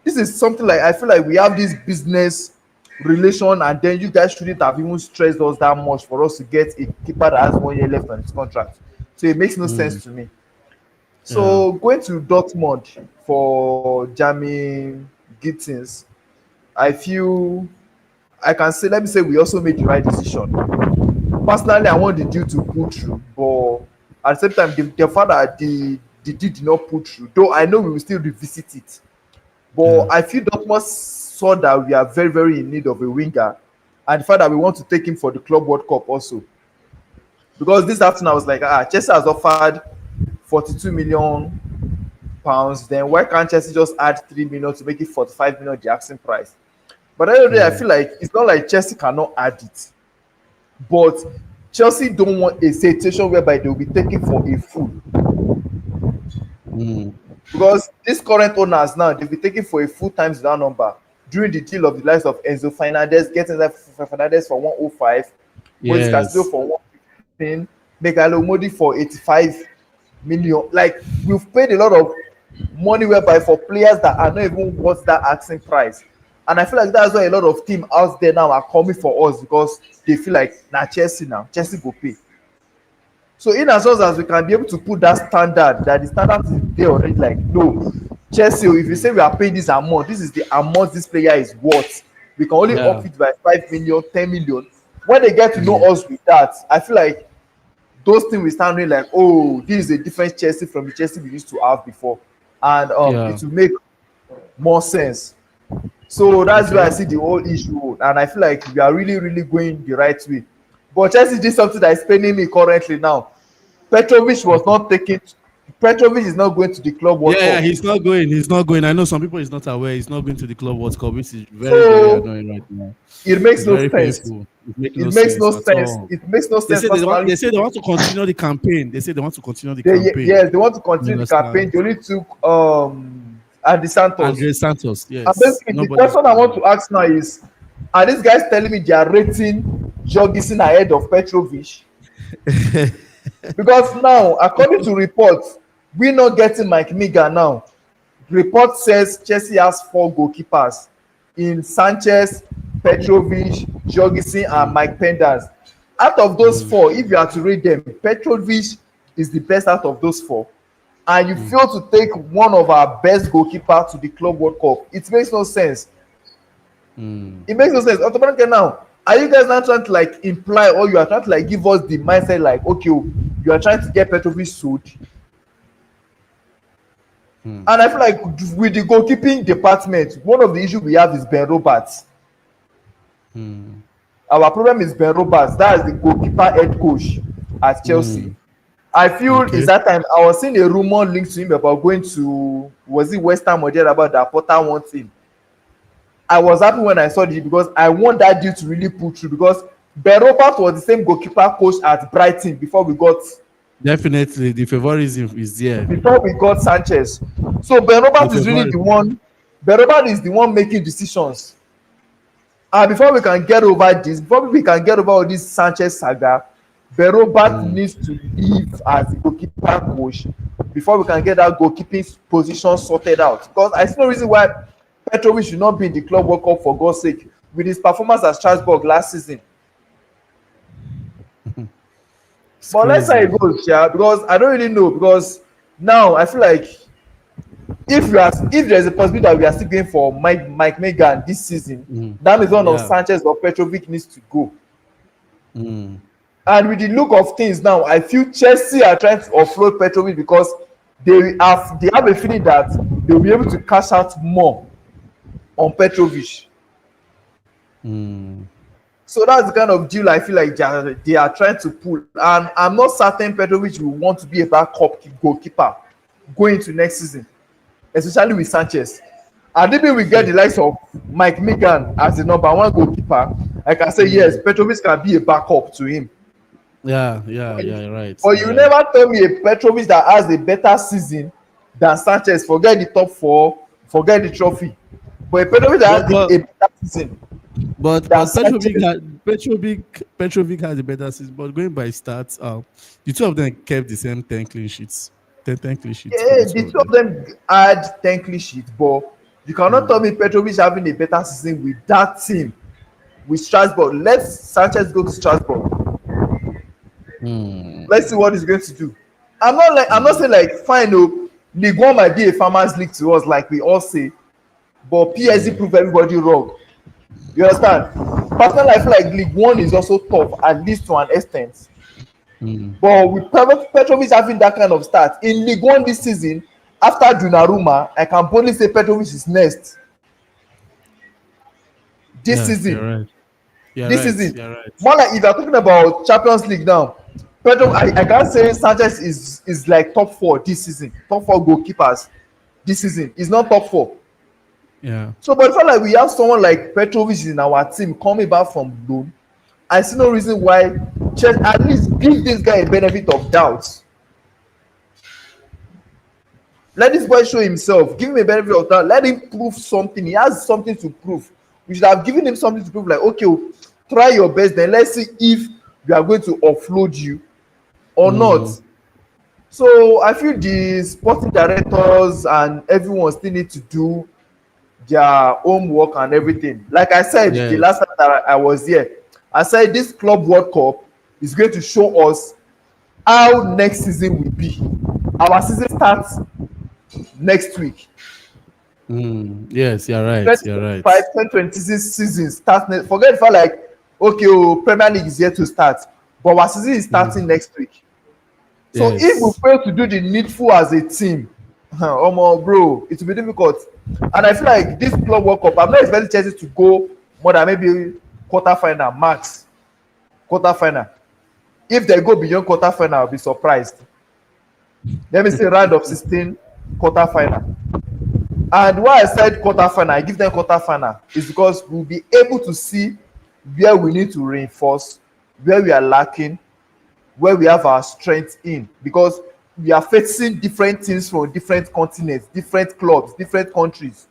this is something like I feel like we have this business relation, and then you guys shouldn't have even stressed us that much for us to get a keeper that has 1 year left on his contract. So it makes no mm. sense to me. Yeah. So going to Dortmund for Jamie Gittins, I feel I can say let me say we also made the right decision. Personally, I want the deal to pull through, but at the same time, the fact that the deal did not pull through, though I know we will still revisit it. But Yeah. I feel Dortmund saw that we are very, very in need of a winger, and the fact that we want to take him for the Club World Cup also. Because this afternoon I was like, Chelsea has offered 42 million pounds. Then why can't Chelsea just add 3 million to make it 45 million the asking price? But at the end of the day, I Mm, feel like it's not like Chelsea cannot add it, but Chelsea don't want a situation whereby they will be taken for a fool. mm. Because these current owners now, they'll be taking for a full times that number during the deal of the likes of Enzo Fernandez, getting that Fernandez for 105, Moise Castillo Yes. for 115, Megalo Modi for 85 million. Like, we've paid a lot of money whereby for players that are not even worth that asking price. And I feel like that's why a lot of teams out there now are coming for us because they feel like, nah, Chelsea now, Chelsea go pay. So in as much as we can be able to put that standard, that the standard is there already, like no, Chelsea, if you say we are paying this amount, this is the amount this player is worth. We can only up Yeah. it by 5 million, 10 million. When they get to know Mm, us with that, I feel like those things will start doing like, oh, this is a different Chelsea from the Chelsea we used to have before. And yeah. it will make more sense. So that's where I Okay. see the whole issue. And I feel like we are really, really going the right way. But Chelsea did something that is paining me currently now. Petrovic was Okay. not taking. Petrovic is not going to the Club Yeah, World yeah, Cup. he's not going. He's not going. I know some people is not aware. He's not going to the Club World Cup, which is very, very So annoying right now. it makes It's no very sense. painful. It makes no It makes sense no at sense. all. It makes no They sense say they want. personally They say to they me. want to continue the campaign. They say they want to continue the They, campaign. yes, they want to You continue the campaign. understand? They only took Andy Santos. Andre Santos. And Yes. basically, the Nobody's question I want going. to ask now is: are these guys telling me they are rating Jorgensen ahead of Petrovic? Because now, according to reports, we're not getting Mike Miga now. report says Chelsea has 4 goalkeepers in Sanchez, Petrovic, Jorgensen, and Mike Penders. Out of those 4, if you are to rate them, Petrovic is the best out of those 4. And you fail to take one of our best goalkeepers to the Club World Cup. It makes no sense. It makes no sense. Automatically now, are you guys now trying to like imply, or you are trying to like give us the mindset like, okay, you are trying to get Petrovic sold? And I feel like with the goalkeeping department, one of the issues we have is Ben Roberts. Our problem is Ben Roberts. That is the goalkeeper head coach at Chelsea. I feel it's that time I was seeing a rumor linked to him about going to, was it West Ham or there, about that Potter wants him. I was happy when I saw this because I want that deal to really pull through, because Ben Roberts was the same goalkeeper coach at Brighton before we got. Definitely, the favoritism is there. Before we got Sanchez. So Ben Roberts is really the one. Ben Roberts is the one making decisions. And before we can get over this, before we can get over all this Sanchez saga, Ben Roberts needs to leave as the goalkeeper coach before we can get that goalkeeping position sorted out. Because I see no reason why Petrovic should not be in the Club World Cup, for God's sake, with his performance at Strasbourg last season. But let's say it goes, yeah, because I don't really know. Because now I feel like if there's a possibility that we are still going for Mike Megan this season, that means one of Sanchez or Petrovic needs to go. And with the look of things now, I feel Chelsea are trying to offload Petrovic because they have a feeling that they'll be able to cash out more on Petrovic. So that's the kind of deal I feel like they are trying to pull. And I'm not certain Petrovic will want to be a backup goalkeeper going into next season, especially with Sanchez. And maybe we get the likes of Mike Megan as the number 1 goalkeeper. I can say, yes, Petrovic can be a backup to him. Yeah, right. But you never tell me a Petrovic that has a better season than Sanchez. Forget the top 4, forget the trophy. But a Petrovic that has a better season. But Petrovic has a better season. But going by stats, the two of them kept the same 10 clean sheets. 10 clean sheets. Yeah, the two of them had 10 clean sheets. But you cannot tell me Petrovic having a better season with that team, with Strasbourg. Let Sanchez go to Strasbourg. Let's see what he's going to do. I'm not saying like fine, no, League One might be a farmers league to us, like we all say, but PSG proved everybody wrong. You understand? Personally, I feel like League One is also tough, at least to an extent. But with Petrovic having that kind of start in League One this season, after Donnarumma, I can boldly say Petrovic is next. This season. This season. More like if you're talking about Champions League now, I can't say Sanchez is like top 4 this season. Top 4 goalkeepers this season. He's not top 4. Yeah. So, but I feel like we have someone like Petrovic in our team coming back from loan. I see no reason why Chelsea at least give this guy a benefit of doubt. Let this boy show himself. Give him a benefit of doubt. Let him prove something. He has something to prove. We should have given him something to prove. Like, okay, try your best. Then let's see if we are going to offload you or not. So I feel the sporting directors and everyone still need to do their homework and everything. Like I said, the last time that I was here, I said this Club World Cup is going to show us how next season will be. Our season starts next week. Yes, you're right. 2026 season starts. Forget the fact like, okay, Premier League is yet to start, but our season is starting next week. So if we fail to do the needful as a team, bro, it will be difficult. And I feel like this Club World Cup, I'm not expecting Chelsea to go more than maybe quarterfinal, max. Quarterfinal. If they go beyond quarterfinal, I'll be surprised. Let me say round of 16, quarterfinal. And why I said quarterfinal, I give them quarterfinal, is because we'll be able to see where we need to reinforce, where we are lacking, where we have our strength in. Because we are facing different teams from different continents, different clubs, different countries.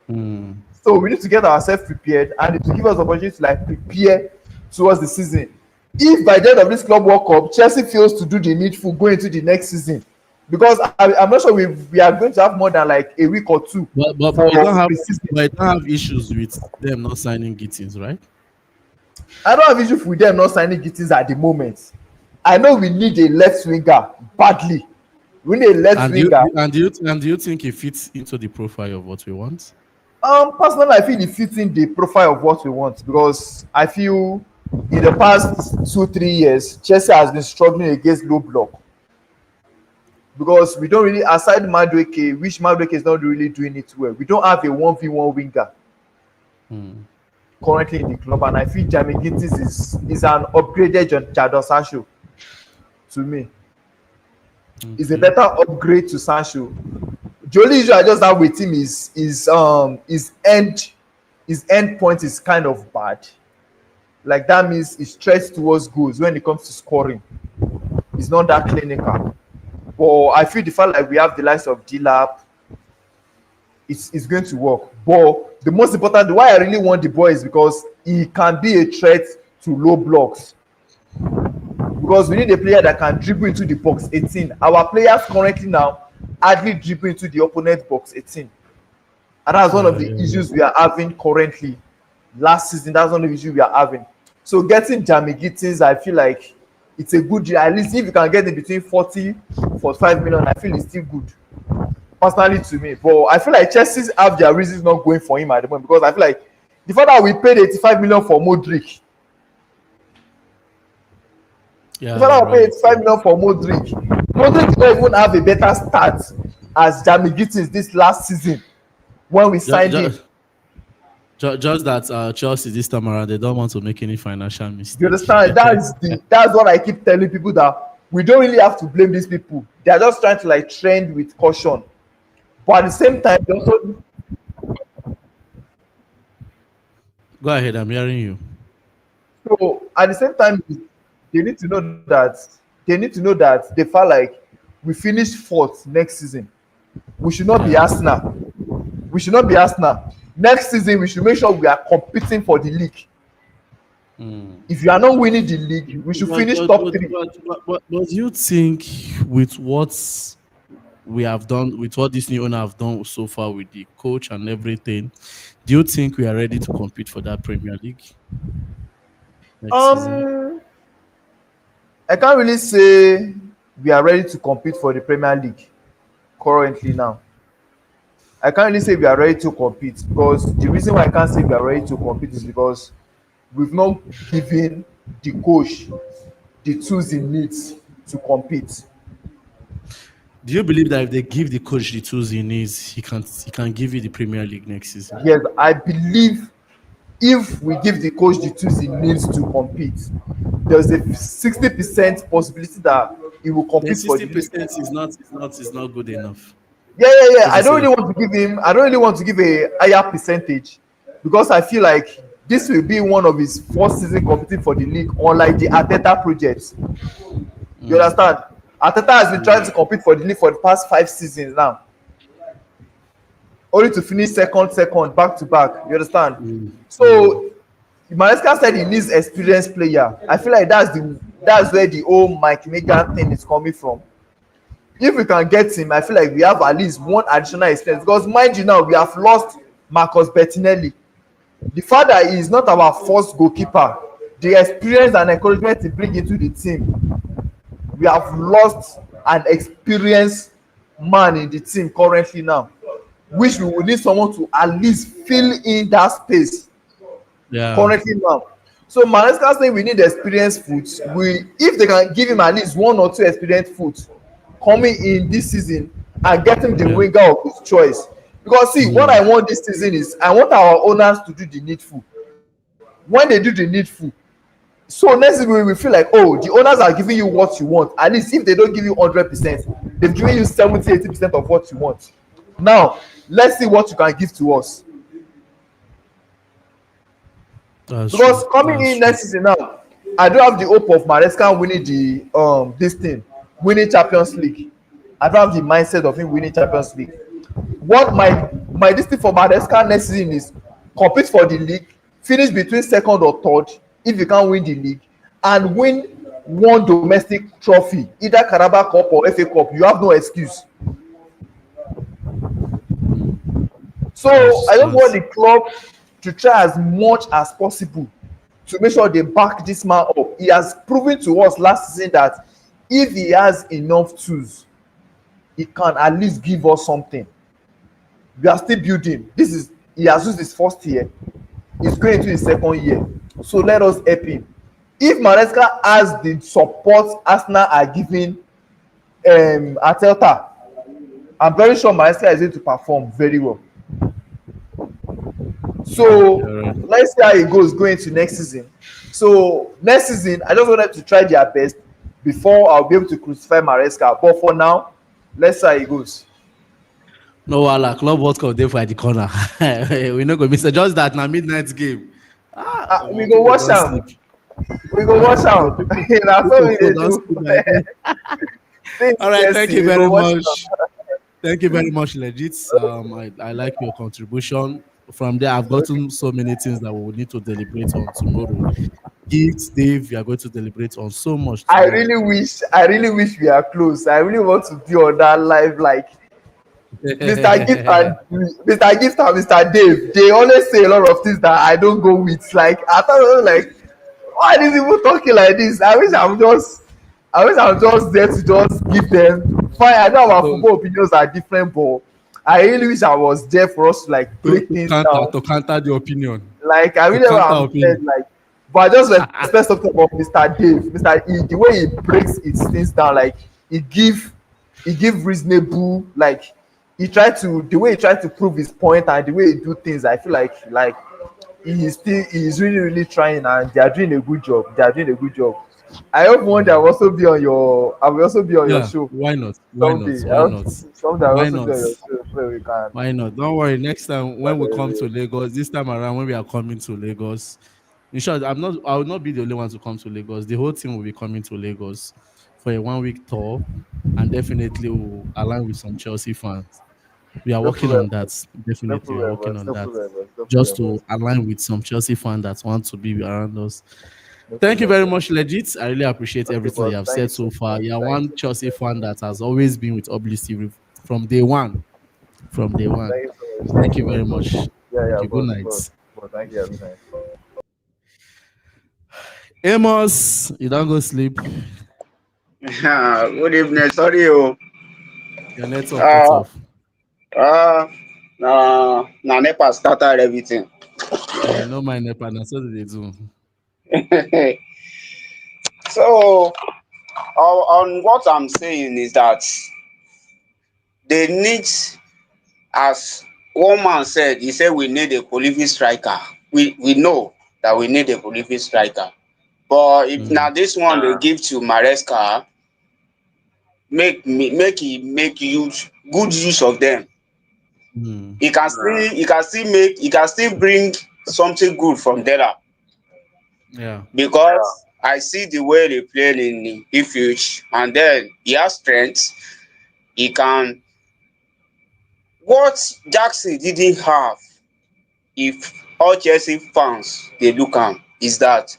So we need to get ourselves prepared, and it will give us opportunity to like prepare towards the season. If by the end of this Club World Cup, Chelsea fails to do the needful going into the next season, because I'm not sure we are going to have more than like a week or two But for you don't have preseason. but you don't have issues with them not signing Gittins, right? I don't have issue with them not signing Gittins at the moment. I know we need a left winger badly. We need a left And do winger. you and do you think it fits into the profile of what we want? Personally, I feel it fits in the profile of what we want because I feel in the past 2 3 years, Chelsea has been struggling against low block because we don't really, aside Madueke, which Madueke is not really doing it well. We don't have a 1v1 winger Hmm. currently in the club, and I feel Jamie Gittins is an upgraded Jadon Sancho to me. Is a Okay. better upgrade to Sancho. The only issue I just have with him his end point is kind of bad. Like that means he stretch towards goals when it comes to scoring. It's not that clinical. But I feel the fact like we have the likes of D-Lap, it's going to work. But the most important, why I really want the boy is because he can be a threat to low blocks. Because we need a player that can dribble into the box 18. Our players currently now hardly dribble into the opponent box 18. And that's one of Yeah, the yeah, yeah. issues we are having currently. Last season, that's one of the issues we are having. So getting Jamie Gittins, I feel like it's a good deal. At least if you can get it between 40 45 million, I feel it's still good. Personally to me. But I feel like Chelsea have their reasons not going for him at the moment because I feel like the fact that we paid 85 million for Modric, the Yeah, fact you're that we paid right. 85 million for Modric don't even have a better start as Jamie Gittins this last season when we signed him. Just, just that Chelsea this time around they don't want to make any financial You mistake. understand? That's what I keep telling people that we don't really have to blame these people. They are just trying to like trend with caution. But at the same time, they also Go ahead, I'm hearing you. so at the same time they need to know that they feel like we finish fourth next season. We should not be Yeah. Arsenal. We should not be Arsenal. Next season we should make sure we are competing for the league. Mm. If you are not winning the league, we should But, finish but, top but, three. but you think with what we have done, with what this new owner have done so far with the coach and everything, do you think we are ready to compete for that Premier League next season? Um I can't really say we are ready to compete for the Premier League currently now. I can't really say we are ready to compete because the reason why I can't say we are ready to compete is because we've not given the coach the tools he needs to compete. Do you believe that if they give the coach the tools he needs, he can give you the Premier League next season? Yes, I believe if we give the coach the tools he needs to compete, there's a 60% possibility that he will Then compete for sixty the league. percent is not good enough. Yeah. What do you say? I don't really want to give a higher percentage because I feel like this will be one of his first season competing for the league, unlike the Arteta project. You Mm, understand? Arteta has been trying mm, to compete for the league for the past 5 seasons now, only to finish second, back to back. You understand? mm, mm. So Maresca said he needs experienced player. I feel like that's where the whole Mike Megan thing is coming from. If we can get him, I feel like we have at least one additional experience because mind you now we have lost Marcus Bettinelli. The fact that he is not our first goalkeeper, the experience and encouragement he bring into the team, we have lost an experienced man in the team currently now, which we will need someone to at least fill in that space Yeah, currently now. So Maresca saying we need experienced foot. If they can give him at least one or two experienced foot coming in this season and get him the yeah. winger of his choice. Because see, what Mm, I want this season is I want our owners to do the needful. When they do the needful, so next season we will feel like, oh, the owners are giving you what you want. At least if they don't give you 100%, they've given you 70 80% of what you want. Now let's see what you can give to us. that's true. Because coming That's in true. next season now, I do have the hope of Maresca winning the this thing, winning Champions League. I don't have the mindset of him winning Champions League. What my this thing for Maresca next season is compete for the league, finish between second or third if you can't win the league, and win one domestic trophy, either Carabao Cup or FA Cup, you have no excuse. So I just want That's the club to try as much as possible to make sure they back this man up. He has proven to us last season that if he has enough tools, he can at least give us something. We are still building. This is he has used his first year. He's going into his second year. So let us help him. If Maresca has the support Arsenal are giving Arteta, I'm very sure Maresca is going to perform very well. So you're right. let's see how it goes going to next season. So next season, I just want them to try their best before I'll be able to crucify Maresca. But for now, let's see how it goes. No, wala club World Cup dey for the corner. We no go miss it. Just that na midnight game. We go People watch don't am. sleep. We go watch So am. people, Na so we dey don't do. sleep like this. Things All right, thank interesting. you We go very watch much. Thank you very much, Legit. I like your contribution. From there, I've gotten so many things that we will need to deliberate on tomorrow. Gifts, Dave, we are going to deliberate on so much tomorrow. I really wish we are close. I really want to be on that live like Mr. Gift and Mr. Gift and Mr. Dave. They always say a lot of things that I don't go with. Like I thought like why are these people talking like this? I wish I'm just there to just give them fine. I know our So, football opinions are different, but I really wish I was there for us to like break things down. to counter the opinion. Like I To really counter am opinion. scared, like but I just respect something about Mr. Dave. Mr. E, the way he breaks his things down, like he give reasonable like the way he tried to prove his point and the way he do things, I feel like he is really really trying and they are doing a good job. They are doing a good job. I hope one day I will also be on your Yeah, show why not? Why not? someday. I Why hope not? someday I will Why also be not? on your show so we can Why not? Don't worry. Next time when we come to uh, Lagos, this time around when we are coming to Lagos, in short, I will not be the only one to come to Lagos. The whole team will be coming to Lagos for a 1 week tour, and definitely will align with some Chelsea fans. We are no working problem, on that. no Definitely, we are problem, working boss. on No that. problem, boss. No Just problem, to boss. align with some Chelsea fans that want to be around us. No Thank you problem, very boss. much, Legit. I really appreciate Okay, everything boss. you have Thank said you so so far. much. You are Thank one you. Chelsea fan that has always been with Oblisty from day one. From day one. Thank you so much. Thank Thank you you so very much, boss. much. Yeah, Thank yeah, you. Good boss, night. boss. Boss, thank you. Every time. Amos, you don't go sleep. Good evening. Sorry, oh. Your network cut Uh, off. now NEPA started everything. No mind Nepa, that's what they do. So, on what I'm saying is that they need, as one man said, he said we need a prolific striker. We know that we need a prolific striker. But if now this one they give to Maresca, make use good use of them. Mm. He can still bring something good from there Yeah. because I see the way they play in Ipswich and then he has strength. He can what Jackson didn't have if all Chelsea fans dey look am is that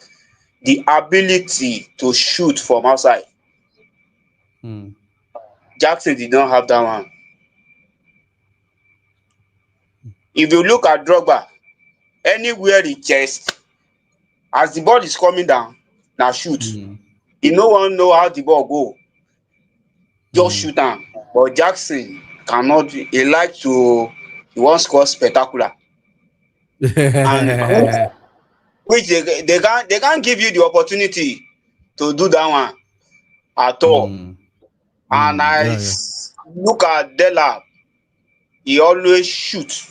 the ability to shoot from outside. Mm. Jackson did not have that one. If you look at Drogba, anywhere he chest, as the ball is coming down, na shoot. Mm. He no wan know how the ball go, just Mm. shoot am. But Jackson cannot. He like to. He wan score spectacular, and which they can't give you the opportunity to do that one at all. Mm. And Mm. Yeah, yeah. look at Delap, he always shoot.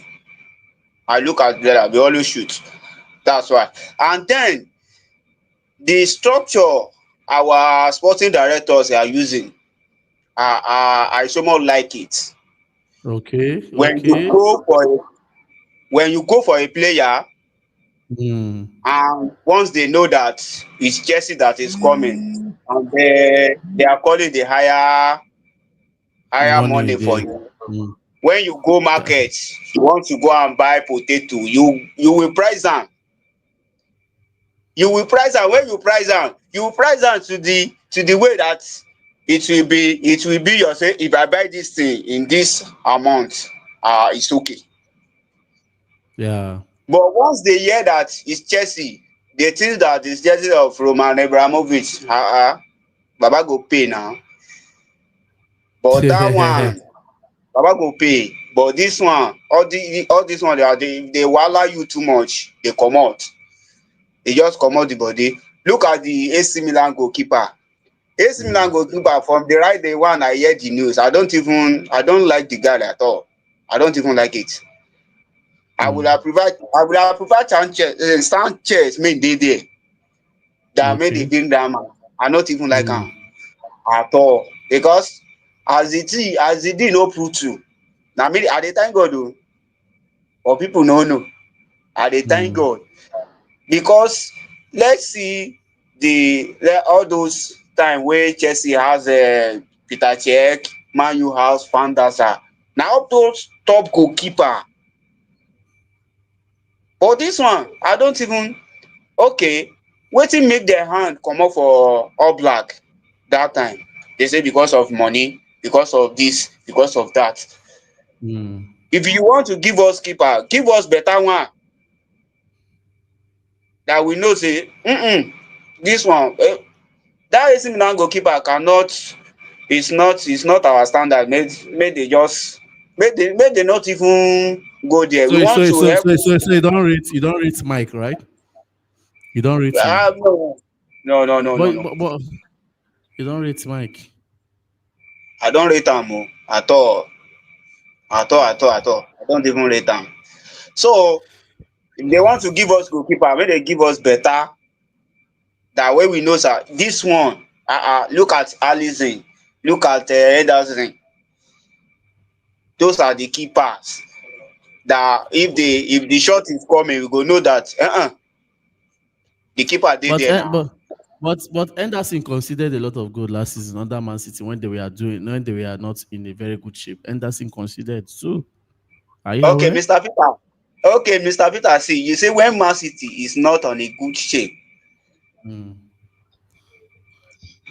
I look at Delap, he always shoot. That's why. And then the structure our sporting directors are using, I somehow like it. Okay. When you Okay. go for a, when you go for a player, Mm. and once they know that it's Chelsea that is coming, and they are calling the higher Money money for day. you. Mm. When you go market, you want to go and buy potato, you will price am. You will price am. When you price am, you will price am to the way that it will be your say if I buy this thing in this amount, it's okay. Yeah. But once they hear that it's Chelsea, they think that it's Chelsea of Roman Abramovich. Baba go pay now. But that one, Baba go pay. But this one, all this one, they wahala you too much. They comot. They just comot the body. Look at the AC Milan goalkeeper. AC Milan Mm. goalkeeper from the right day one I hear the news. I don't like the guy at all. I don't even like it. Mm. I would have preferred Sanchez make dey there than make dey Okay. bring dat man. I not even like am Mm. at all because as the deal no pull through, na me I dey thank God o, but people no know. I dey thank Mm. God because let's see all those time wey Chelsea has Peter Cech, Man U house Van der Sar, na all those top goalkeeper. But this one I don't even okay. Wetin make their hand comot for Oblak that time? They say because of money, because of this, because of that. Mm. If you want to give us keeper, give us better one that we know say this one that AC Milan goalkeeper cannot, it's not our standard. Make they just make they not even go there. We So want so to so help. so so so you don't rate Mike, right? You don't rate him. No, But you don't rate Mike. I don rate am at all. I don't even rate am. So if they want to give us goalkeeper, make they give us better. That way we know sir, this one look at Alisson, look at Ederson. Those are the keepers that if the shot is coming, we go know that the keeper dey But there eh, now. but Henderson conceded a lot of goal last season under Man City when they were not in a very good shape. Henderson conceded too. Are you Okay, aware? Mr. Peter. Okay, Mr. Peter, see, you say when Man City is not on a good shape. Mm.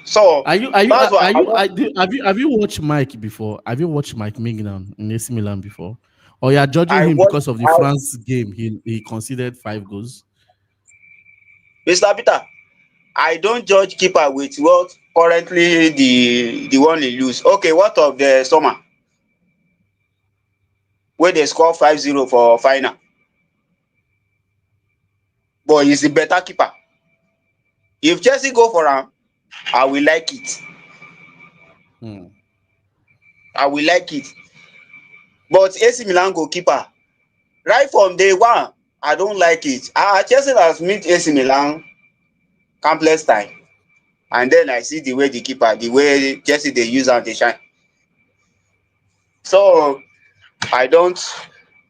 So that's why I don't. Have you watched Mike before? Have you watched Mike Mignan in AC Milan before? Or you are judging I him watch because of the I France game? He conceded 5 goals. Mr. Peter, I don't judge keeper with what currently the one he lose. Okay, what of the summer wey dey score 5-0 for final, but he's a better keeper. If Chelsea go for am, I will like it. Hmm. I will like it. But AC Milan goalkeeper, right from day one, I don't like it. Chelsea has meet AC Milan countless time, and then I see the way the keeper, the way Chelsea dey use am dey shine. So I don't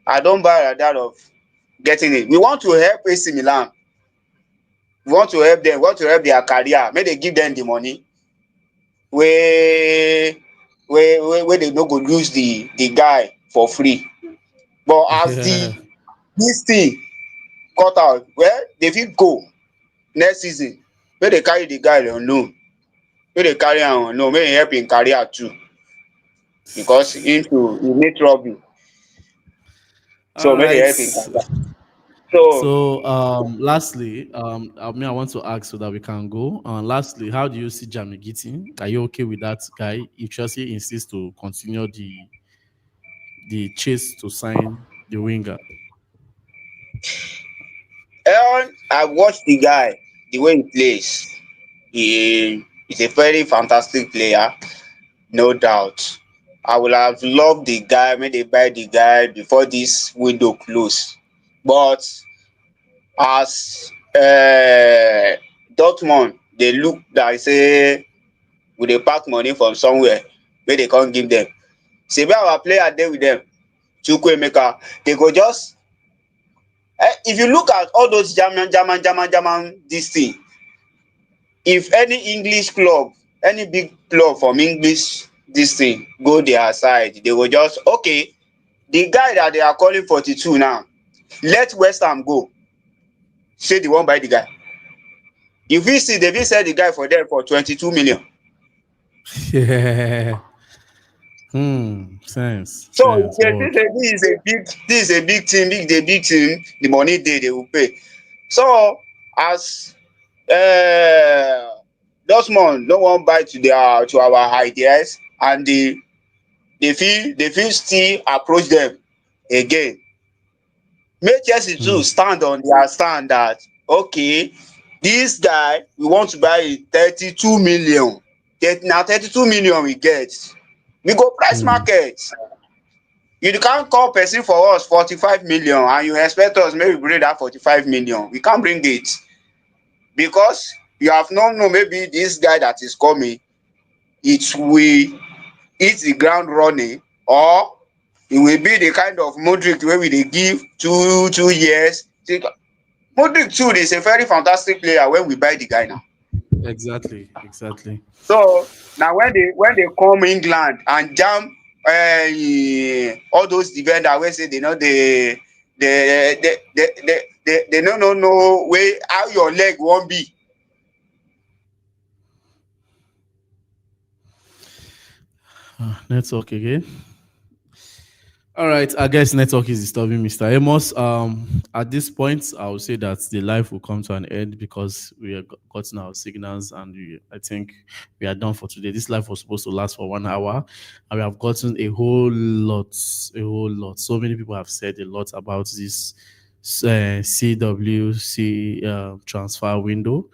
I don't buy that of getting it. We want to help AC Milan. We want to help them. We want to help their career. Make they give them the money wey wey they no go lose the guy for free. But as Yeah. this thing cut out, well, they fit go next season. Make they carry the guy on loan. Make they carry am on loan. Make e help im career too, because he need trouble. All So make they right. help im career. So So, lastly, I want to ask so that we can go. Lastly, how do you see Jamie Gittin? Are you okay with that guy? If Chelsea insists to continue the chase to sign the winger. I watch the guy, the way he plays. He is a very fantastic player, no doubt. I would have loved the guy, make they buy the guy before this window close. But as Dortmund dey look like say we dey pack money from somewhere make they come give them. Shebi our player dey with them, Chukwuemeka, they go just if you look at all those German this thing, if any English club, any big club from English this thing go their side, they go just okay, the guy that they are calling 42 now, let West Ham go, say they wan buy the guy. You fit see they fit sell the guy for them for 22 million. Yeah. Sense. So Sense. if they Word. think say this is a big team, the money they will pay. So as Dortmund no wan buy to our ideas, and they fit still approach them again. Make Chelsea too Hmm. stand on their stand that okay, this guy we want to buy 32 million. Na 32 million we get. We go price Hmm. market. You can't call person for us 45 million and you expect us make we bring that 45 million. We can't bring it because you have not know maybe this guy that is coming, it will hit the ground running, or it will be the kind of Modric wey we dey give 2 years. Modric too is a very fantastic player when we buy the guy now. Exactly. Exactly. So na when they come England and jam all those defender wey say they no they no know wey how your leg wan be. Network again. All right, I guess network is disturbing Mr. Amos. At this point, I would say that the live will come to an end because we have gotten our signals, and I think we are done for today. This live was supposed to last for 1 hour, and we have gotten a whole lot, a whole lot. So many people have said a lot about this CWC transfer window.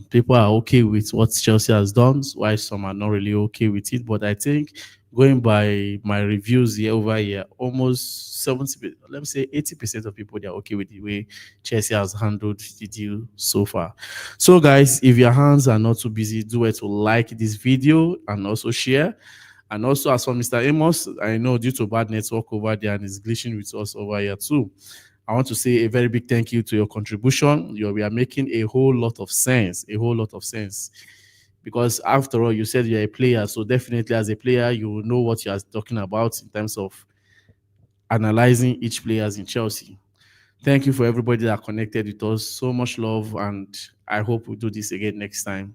People are okay with what Chelsea has done, while some are not really okay with it. But I think going by my reviews year over year, almost 70, let me say 80% of people they are okay with the way Chelsea has handled the deal so far. So, guys, if your hands are not too busy, do it to like this video and also share. And also, as for Mr. Amos, I know due to bad network over there and it's glitching with us over here too. I want to say a very big thank you to your contribution. We are making a whole lot of sense, a whole lot of sense. Because after all, you said you're a player, so definitely as a player, you will know what you are talking about in terms of analyzing each players in Chelsea. Thank you for everybody that connected with us. So much love, and I hope we do this again next time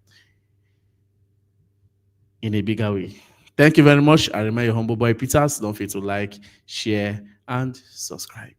in a bigger way. Thank you very much. I remain your humble boy Peters. Don't forget to like, share, and subscribe.